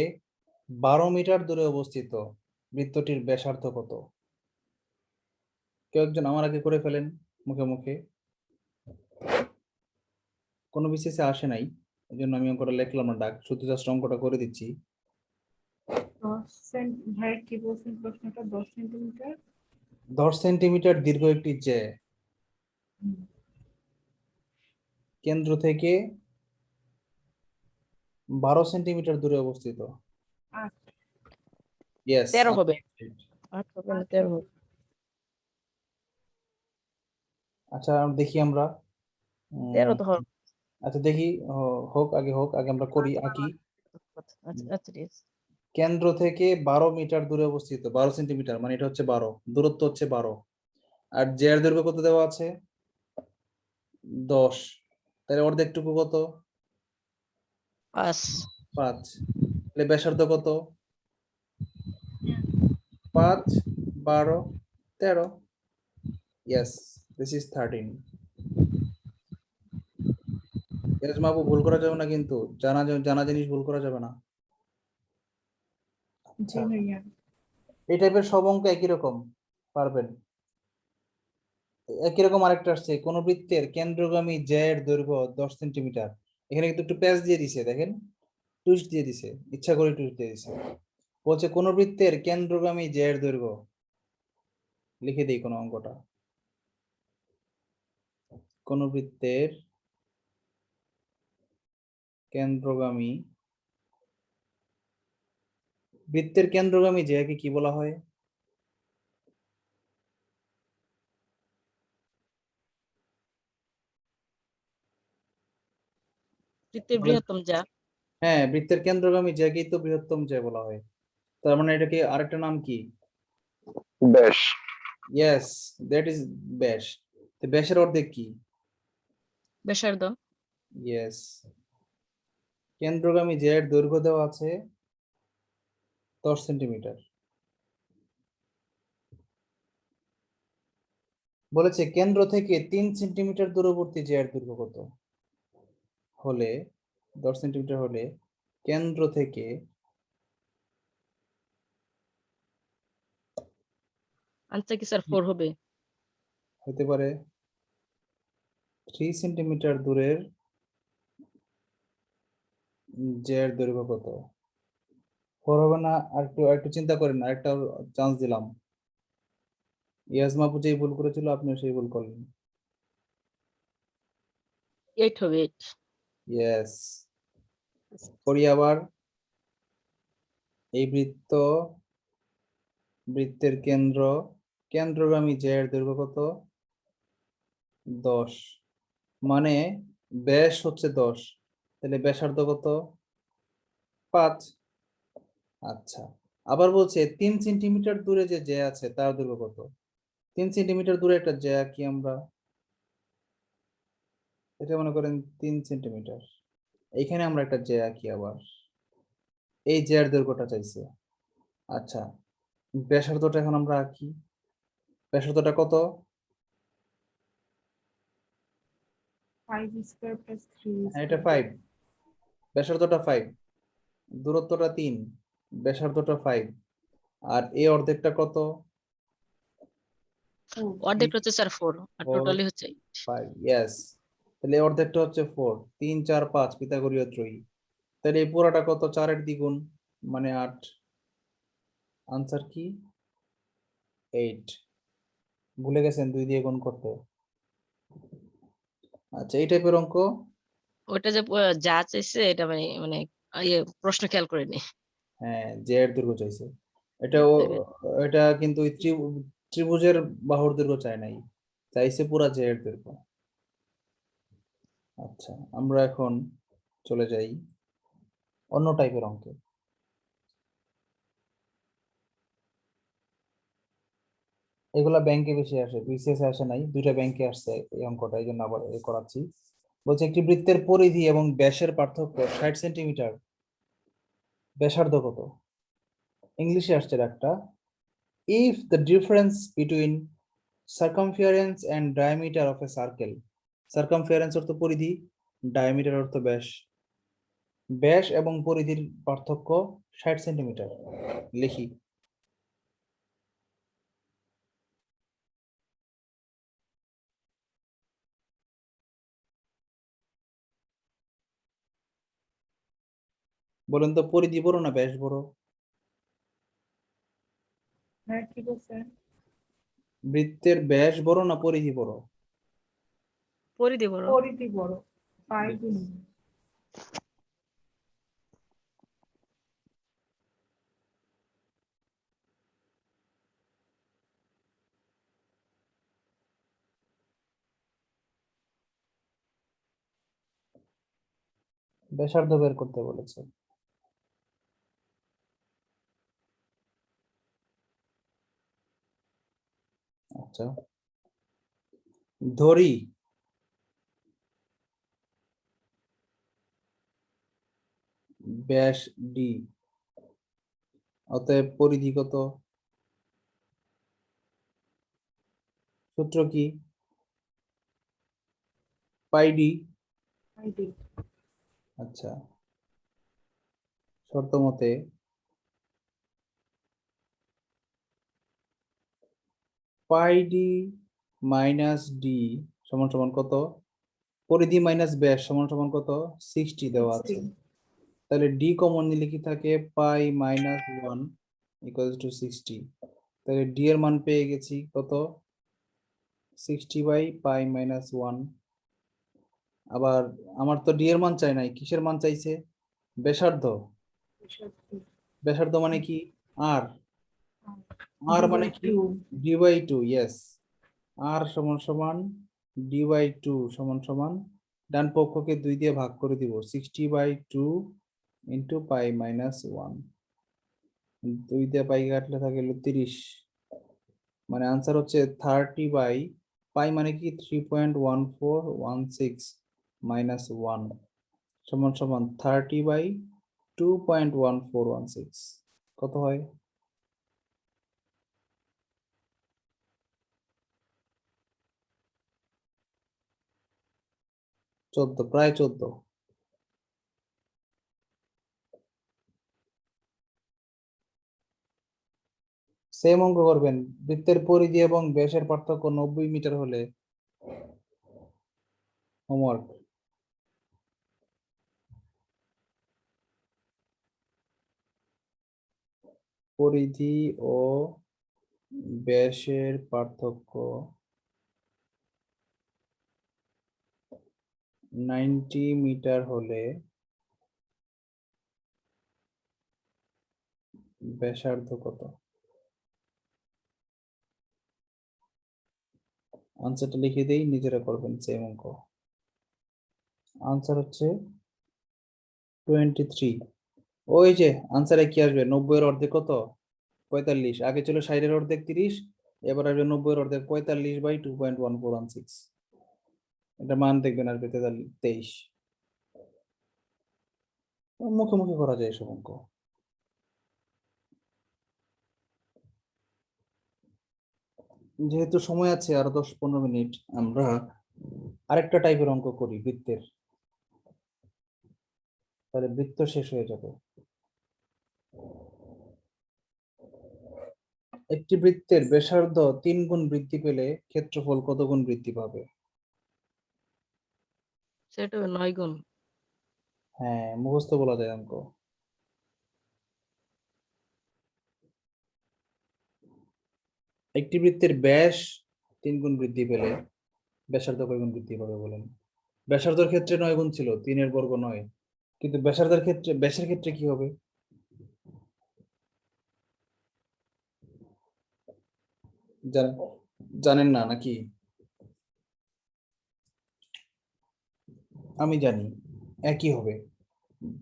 12 মিটার দূরে অবস্থিত, বৃত্তটির ব্যাসার্ধ কত? কেউ একজন আমার আগে করে ফেলেন মুখে মুখে। কোনো বিশেষে আসে নাই, এই জন্য আমি অঙ্কটা লিখলাম না, ডাক শুধু জাস্ট অঙ্কটা করে দিচ্ছি। 10 ভাই কি বলছেন প্রশ্নটা? 10 সেন্টিমিটার 10 সেন্টিমিটার দীর্ঘ একটি জ্যা কেন্দ্র থেকে 12 সেন্টিমিটার দূরে অবস্থিত। 8 ইয়েস, 13 হবে, 8 হবে না 13 হবে। আচ্ছা দেখি আমরা। 13 তো হবে। আচ্ছা দেখি, হোক আগে আমরা করি আঁকি। আচ্ছা আচ্ছা ঠিক আছে। কেন্দ্র থেকে 12 মিটার দূরে অবস্থিত, 12 সেন্টিমিটার মানে এটা হচ্ছে 12, দূরত্ব হচ্ছে 12, আর জ্যার দৈর্ঘ্য কত দেওয়া আছে? 10। তাহলে অর্ধেকটুকু কত? 5 5। তাহলে ব্যাসার্ধ কত? 5, 12, 13। Yes, this is 13। মাপু ভুল করা যাবে না কিন্তু, জানা জিনিস ভুল করা যাবে না। জি আচ্ছা, ভাইয়া। এই টাইপের সব অঙ্ক একই রকম পারবেন। একই রকম আরেকটা আসছে, কোন বৃত্তের কেন্দ্রগামী জ্যা এর দৈর্ঘ্য 10 সেন্টিমিটার। এখানে কিন্তু একটু প্যাচ দিয়ে দিছে, দেখেন টুইস্ট দিয়ে দিছে, ইচ্ছা করে টুইস্ট দিয়ে দিছে। বলছে কোন বৃত্তের কেন্দ্রগামী জ্যা এর দৈর্ঘ্য, লিখে দেই কোন অঙ্কটা। কোন বৃত্তের কেন্দ্রগামী জ্যাকে কি বলা হয়? তৃতীয় বৃহত্তম যা। হ্যাঁ, বৃত্তের কেন্দ্রগামী জ্যাকেই তো বৃহত্তম জ্যা বলা হয়। তার মানে এটাকে আরেকটা নাম কি? ব্যাস। ইয়েস, দ্যাট ইজ ব্যাস। তো ব্যাসের অর্ধেক কি? ব্যাসার্ধ। ইয়েস। কেন্দ্রগামী জ্যা এর দৈর্ঘ্য দেওয়া আছে 10 সেন্টিমিটার। বলেছে কেন্দ্র থেকে 3 সেন্টিমিটার দূরবর্তী জ্যা এর দৈর্ঘ্য কত হলে, 10 সেন্টিমিটার হলে কেন্দ্র থেকে আনসার কি স্যার 4 হবে? হতে পারে 3 সেন্টিমিটার দূরের জ্যা এর দৈর্ঘ্য কত? 4 হবে না, আর একটু চিন্তা করেন, আরেকটা চান্স দিলাম। ইয়াজমা যেই ভুল করেছিল আপনিও সেই ভুল করলেন। 8 হবে 8। ইয়েস। করি আবার। এই বৃত্তের কেন্দ্রগামী জ্যা এর দৈর্ঘ্য কত? 10, মানে ব্যাস হচ্ছে 10, তাহলে ব্যাসার্ধ কত? 5। আচ্ছা, আবার বলছে 3 সেন্টিমিটার দূরে যে জ্যা আছে তার দৈর্ঘ্য কত? 3 সেন্টিমিটার দূরে একটা জ্যা কি আমরা, এটা মনে করেন 3 সেন্টিমিটার, এইখানে আমরা একটা জ্যা কি আবার, এই জ্যার দৈর্ঘ্যটা চাইছে। আচ্ছা, ব্যাসার্ধটা এখন আমরা আঁকি। ব্যাসার্ধটা কত? 5 স্কয়ার প্লাস 3 হ্যাঁ, এটা 5, ব্যাসার্ধটা 5, দূরত্বটা 3, ব্যাসার্ধটা 5, আর এই অর্ধেকটা কত? অর্ধেকটা হচ্ছে স্যার 4 আর Four. টোটালি হচ্ছে 5, ইয়েস। তাহলে এই অর্ধেকটা হচ্ছে 4, 3 4 5 পিথাগোরীয় ত্রয়ী। তাহলে এই পুরোটা কত? 4 এর দ্বিগুণ মানে 8। আনসার কি? 8। ভুলে গেছেন 2 দিয়ে গুণ করতে? আচ্ছা, এই টাইপের অঙ্ক। ওইটা যে যা চাইছে এটা মানে মানে ইয়ে প্রশ্ন খেয়াল করিনি। হ্যাঁ, জে এর দৈর্ঘ্য চাইছে। এটা কিন্তু ওই ত্রিভুজের বাহুর দৈর্ঘ্য চায় নাই, চাইছে পুরা জে এর দৈর্ঘ্য। আচ্ছা, আমরা এখন চলে যাই অন্য টাইপের অঙ্কে। এগুলা ব্যাংকে বেশি আসে, বিসিএস আসে নাই, দুইটা ব্যাংকে আসছে এই অঙ্কটা, এই জন্য আবার করাচ্ছি। বলছে একটি বৃত্তের পরিধি এবং ব্যাসের পার্থক্য 60 সেন্টিমিটার, ব্যাসার্ধ কত? ইংলিশে আসছে একটা। If the difference between circumference and diameter of a circle, circumference অর্থ পরিধি, ডায়ামিটার অর্থ ব্যাস, ব্যাস এবং পরিধির পার্থক্য 60 সেন্টিমিটার, লিখি। বলেন তো, পরিধি বড় না ব্যাস বড়? হ্যাঁ, কি বলছেন? বৃত্তের ব্যাস বড় না পরিধি বড়? পরিধি বড়। পরিধি বড়, পাই গুণ। ব্যাসার্ধ বের করতে বলেছে। আচ্ছা, ধরি ব্যাস ডি, অতএব পরিধি কত? সূত্র কি? পাই ডি। আইডি। আচ্ছা, শর্ত মতে পাই ডি মাইনাস ডি সমান সমান কত? পরিধি মাইনাস ব্যাস সমান সমান কত? 60 দেওয়া আছে। তাহলে ডি কমন নিলে কি থাকে? পাই মাইনাস 1 ইকুয়ালস টু 60। তাহলে ডি এর মান পেয়ে গেছি কত? 60 বাই পাই মাইনাস 1। আবার আমার তো ডি এর মান চাই নাই, কিসের মান চাইছে? ব্যাসার্ধ। ব্যাসার্ধ মানে কি? আর। আর মানে কি? D by 2, yes. আর সমান সমান ডি বাই 2 সমান সমান, ডান পক্ষকে 2 দিয়ে ভাগ করে দিব, 60 বাই 2 ইন্টু পাই মাইনাস 1। 2 দিয়ে পাই কাটলে থাকে 30, মানে আনসার হচ্ছে 30 বাই পাই মানে কি 3.1416 মাইনাস 1 সমান সমান 30 বাই 2.1416। কত হয়? 14, প্রায় 14। সেম অঙ্ক করবেন। বৃত্তের পরিধি এবং ব্যাসের পার্থক্য 90 মিটার হলে, হোমওয়ার্ক। পরিধি ও ব্যাসের পার্থক্য 90 মিটার হলে ব্যাসার্ধ কত? আনসারটা লিখে দেই, নিজেরা করবেন সেম অঙ্ক। আনসার হচ্ছে 23। ওই যে আনসারে কি আসবে? 90 এর অর্ধেক কত? 45। আগে ছিল 60 এর অর্ধেক 30, এবার আসবে 90 এর অর্ধেক 45 বাই 2.1416। এটা মান দেখবেন আসবে 23। মুখে করা যায় এসব অঙ্ক। যেহেতু সময় আছে আরো 10-15 মিনিট, আমরা আরেকটা টাইপের অঙ্ক করি বৃত্তের, তাহলে বৃত্ত শেষ হয়ে যাবে। একটি বৃত্তের ব্যাসার্ধ 3 গুণ বৃদ্ধি পেলে ক্ষেত্রফল কত গুণ বৃদ্ধি পাবে? সেটা 9 গুণ। হ্যাঁ, মুখস্থ বলা যায় অঙ্ক। একটি বৃত্তের ব্যাস 3 গুণ বৃদ্ধি পেলে ব্যাসার্ধ কয় গুণ বৃদ্ধি পাবে বলেন? ব্যাসার্ধের ক্ষেত্রে 9 গুণ ছিল, 3 বর্গ 9, কিন্তু ব্যাসার্ধের ক্ষেত্রে, ব্যাসের ক্ষেত্রে কি হবে? জানেন না নাকি? আমি জানি, একই হবে,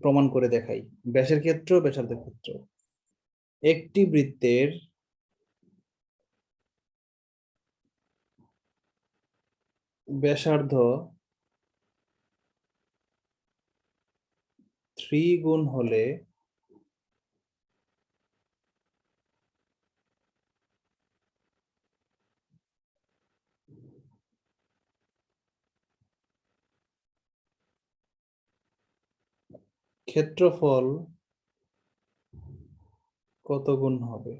প্রমাণ করে দেখাই। ব্যাসের ক্ষেত্র, ব্যাসার্ধের ক্ষেত্র। একটি বৃত্তের ব্যাসার্ধ 3 গুণ হলে ক্ষেত্রফল কত গুণ হবে?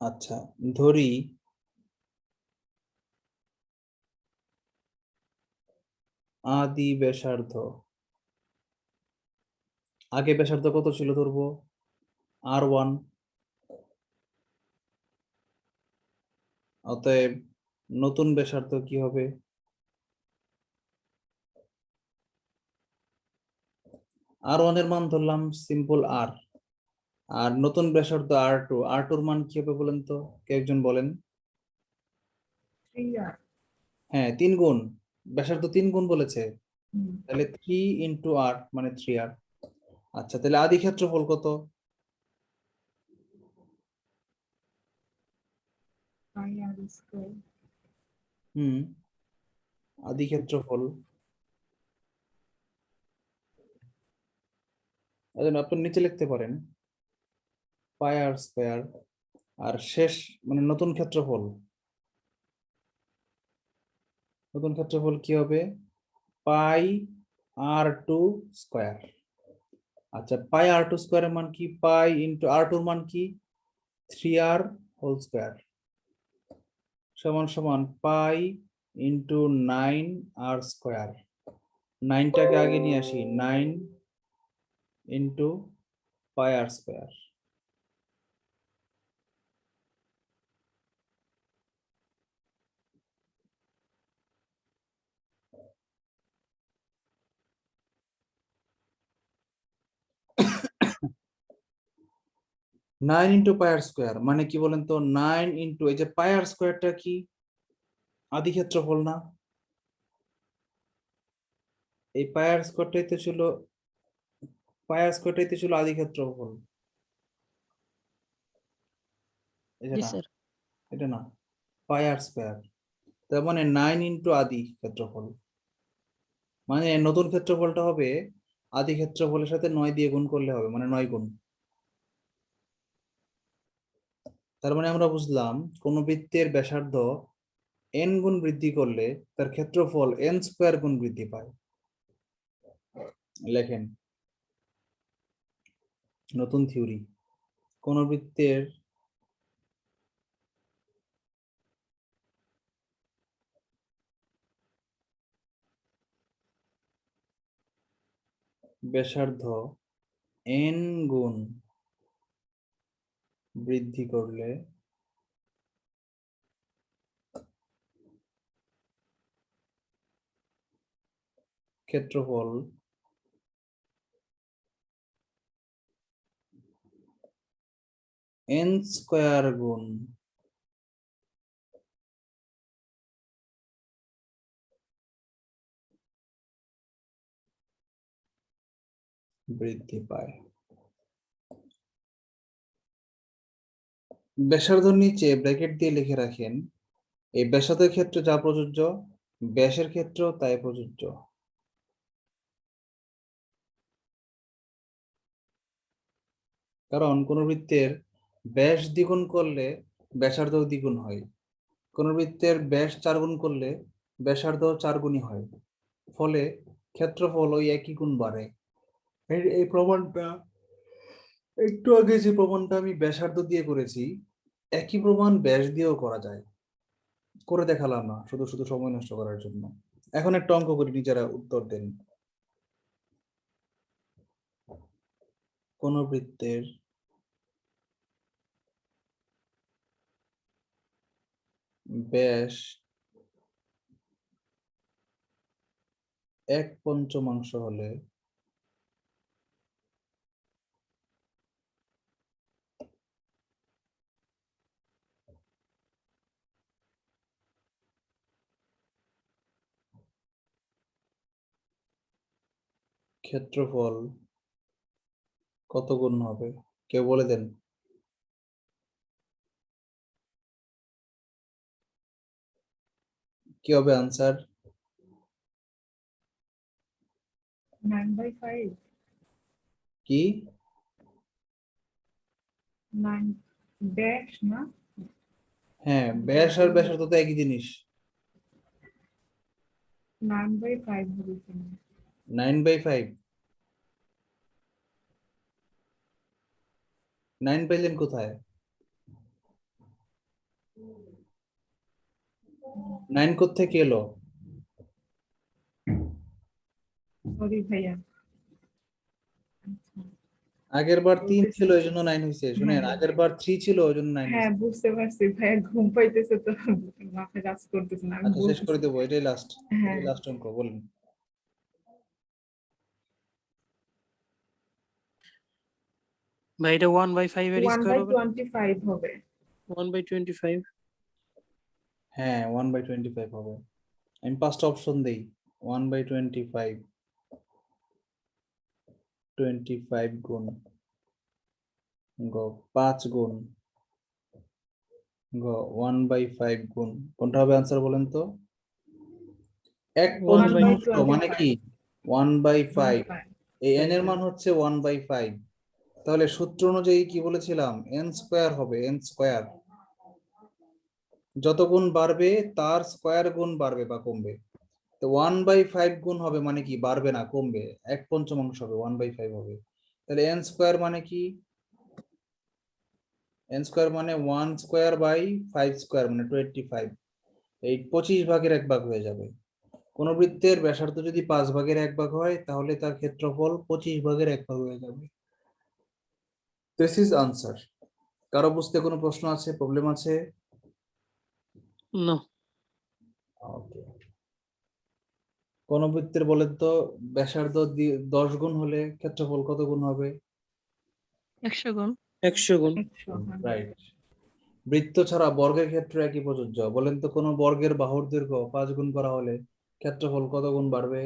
আচ্ছা, ধরি আদি ব্যাসার্ধ, আগে ব্যাসার্ধ কত ছিল ধরবো? R1। অতএব নতুন ব্যাসার্ধ কি হবে? R1 এর মান ধরলাম সিম্পল R, আর নতুন ব্যাসার্ধ R2, R2 এর মান কি হবে বলেন তো, কে একজন বলেন? 3R। হ্যাঁ, 3 গুণ, ব্যাসার্ধ 3 গুণ বলেছে, হুম, তাহলে 3 ইন্টু R মানে 3R। আচ্ছা, তাহলে আদি ক্ষেত্রফল কত? πr square. আদি ক্ষেত্রফল, আপনি নিচে লিখতে পারেন πr স্কয়ার, আর শেষ মানে নতুন ক্ষেত্রফল, নতুন ক্ষেত্রফল কি হবে? পাই R2 স্কয়ার। আচ্ছা, পাই R2 স্কয়ারের মান কি? পাই ইন্টু R2 এর মান কি? 3R হোল স্কয়ার, সমান সমান পাই ইন্টু 9R স্কয়ার। 9টাকে আগে নিয়ে আসি, 9 into pi R square. Nine into pi R square মানে কি বলেন তো? 9 ইন্টু এই যে পাই আর স্কোয়ারটা কি আদি ক্ষেত্রফল না? এই পাই আর স্কোয়ারটাই তো ছিল আদি ক্ষেত্রফল। এটা জি না, স্যার। এটা না, পাই আর স্কোয়ার, তার মানে 9 ইন্টু আদি ক্ষেত্রফল, মানে নতুন ক্ষেত্রফলটা হবে আদি ক্ষেত্রফলের সাথে 9 দিয়ে গুণ করলে হবে, মানে 9 গুণ। তার মানে আমরা বুঝলাম কোন বৃত্তের ব্যাসার্ধ n গুণ বৃদ্ধি করলে তার ক্ষেত্রফল n স্কোয়ার গুণ বৃদ্ধি পায়। লেখেন নতুন থিওরি, কোন বৃত্তের ব্যাসার্ধ n গুণ বৃদ্ধি করলে ক্ষেত্রফল n স্কয়ার গুণ বৃদ্ধি পায়। ব্যাসার্ধর নিচে ব্র্যাকেট দিয়ে লিখে রাখেন এই ব্যাসার্ধের ক্ষেত্রে যা প্রযোজ্য ব্যাসের ক্ষেত্রেও তাই প্রযোজ্য। কারণ কোন বৃত্তের ব্যাস দ্বিগুণ করলে ব্যাসার্ধ দ্বিগুণ হয়, কোন বৃত্তের ব্যাস 4 গুণ করলে ব্যাসার্ধ 4 গুণই হয়, ফলে ক্ষেত্রফল ওই একই গুণ বাড়ে। এই প্রমাণটা একটু আগে যে প্রমাণটা আমি ব্যাসার্ধ দিয়ে করেছি, একই প্রমাণ ব্যাস দিয়েও করা যায়। করে দেখালাম না শুধু শুধু সময় নষ্ট করার জন্য। এখন একটা অঙ্ক করি, নিজেরা উত্তর দেন। কোন বৃত্তের ব্যাস 1/5 হলে ক্ষেত্রফল কত গুণ হবে? কেউ বলে দেন। কি হবে আনসার? 9/5 কি? 9 ড্যাশ না হ্যাঁ, ব্যাস আর ব্যাসার্ধ তো একই জিনিস। 9/5 বলেছেন 9/5। 9 পাইলেন কোথায়? 9 কোত্থেকে এলো? সরি ভাইয়া আচ্ছা আগের বার 3 বলতেছি। ছিল, এই জন্য 9 হয়েছে। শুনেন, হ্যাঁ। আগের বার 3 ছিল, ওই জন্য 9 হ্যাঁ হয়েছে। বুঝতে পারছি ভাইয়া, ঘুম পাইতেছে তো মাথায় কাজ করতেছে না, আমি আচ্ছা, শেষ করে বলতেছি। দেবো, এটাই লাস্ট। হ্যাঁ এটাই লাস্ট অঙ্ক, বলেন। ভাই এটা 1/5 এর স্কয়ার হবে না? 1/25 হবে। 1/25। হ্যাঁ, 1/25 হবে। আমি 5টা অপশন দেই। 1/25, 25 গুণ, গ 5 গুণ, গ 1/5 গুণ। কোনটা হবে আনসার বলেন তো? 1/5 মানে কি? 1/5। এই n এর মান হচ্ছে 1/5। তাহলে সূত্র অনুযায়ী কি বলেছিলাম? n স্কয়ার হবে, n স্কয়ার। যত গুণ বাড়বে তার স্কয়ার গুণ বাড়বে বা কমবে। তো 1/5 গুণ হবে মানে কি? বাড়বে না, কমবে। 1/5 হবে, 1/5 হবে। তাহলে n স্কয়ার মানে কি? n স্কয়ার মানে 1 স্কয়ার বাই 5 স্কয়ার মানে 25। এই 25 ভাগের 1 ভাগ হয়ে যাবে। কোন বৃত্তের ব্যাসার্ধ যদি 5 ভাগের 1 ভাগ হয়, তাহলে তার ক্ষেত্রফল 25 ভাগের 1 ভাগ হয়ে যাবে। This is answer. কারো বুঝতে কোনো প্রশ্ন আছে, প্রবলেম আছে? না। ওকে। কোন বৃত্তের বলেন তো ব্যাসার্ধ 10 গুণ হলে ক্ষেত্রফল কত গুণ হবে? 100 গুণ। 100 গুণ। 100 রাইট। বৃত্ত ছাড়া বর্গের ক্ষেত্রে একই প্রযোজ্য। বলেন তো কোন বর্গের বাহুর দৈর্ঘ্য 5 গুণ করা হলে ক্ষেত্রফল কত গুণ বাড়বে?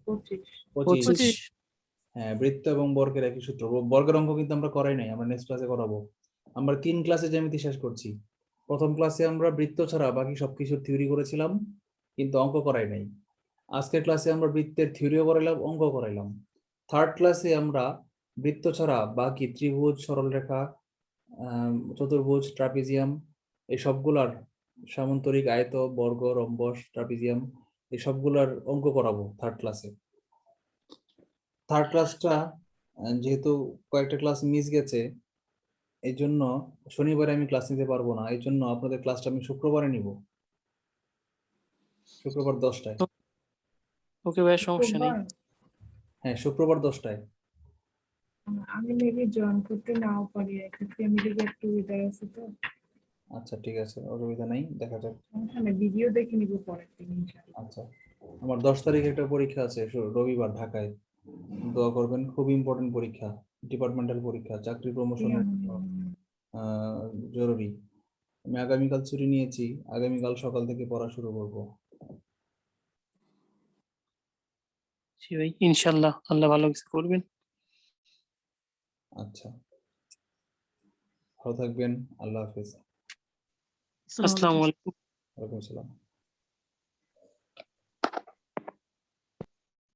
25 25। 25। হ্যাঁ, বৃত্ত এবং বর্গের একই সূত্র। বর্গের অঙ্ক কিন্তু আমরা করাই নাই, আমরা নেক্সট ক্লাসে করাবো। আমরা 3 ক্লাসে জ্যামিতি শেষ করছি। প্রথম ক্লাসে আমরা বৃত্ত ছাড়া বাকি সবকিছুর থিওরি করেছিলাম, কিন্তু অঙ্ক করাই নাই। আজকের ক্লাসে আমরা বৃত্তের থিওরিও করাইলাম, অঙ্ক করাইলাম। থার্ড ক্লাসে আমরা বৃত্ত ছাড়া বাকি ত্রিভুজ, সরলরেখা, চতুর্ভুজ, ট্রাপিজিয়াম, এই সবগুলার সামান্তরিক, আয়ত, বর্গ, রম্বস, ট্রাপিজিয়াম, এই সবগুলার অঙ্ক করাবো থার্ড ক্লাসে। থার্ড ক্লাসটা যেহেতু কয়েকটা ক্লাস মিস গেছে, এই জন্য শনিবারে আমি ক্লাস নিতে পারবো না। এই জন্য আপনাদের ক্লাসটা আমি শুক্রবারে নিব, শুক্রবার 10টায়। ওকে ভাই, সমস্যা নেই। শুক্রবার হ্যাঁ, শুক্রবার 10টায়। আমি মেবি জয়েন করতে নাও পারি, একটা ফ্যামিলি গেট টুগেদার আছে তো। আচ্ছা, ঠিক আছে, অসুবিধা নেই, দেখা যাক। ওখানে ভিডিও দেখে নিব পরের দিন ইনশাআল্লাহ। আচ্ছা, আমার 10 তারিখে একটা পরীক্ষা আছে, রবিবার, ঢাকায়। দোয়া করবেন, খুব ইম্পর্টেন্ট পরীক্ষা, ডিপার্টমেন্টাল পরীক্ষা, চাকরি প্রমোশনের আহ, জরুরি। আমি আগামীকাল ছুটি নিয়েছি, আগামীকাল সকাল থেকে পড়া শুরু করব। জি ভাই, ইনশাল্লাহ আল্লাহ ভালো কিছু করবেন। আচ্ছা, ভালো থাকবেন, আল্লাহ হাফেজ। আসসালামু আলাইকুম। ওয়ালাইকুম আসসালাম।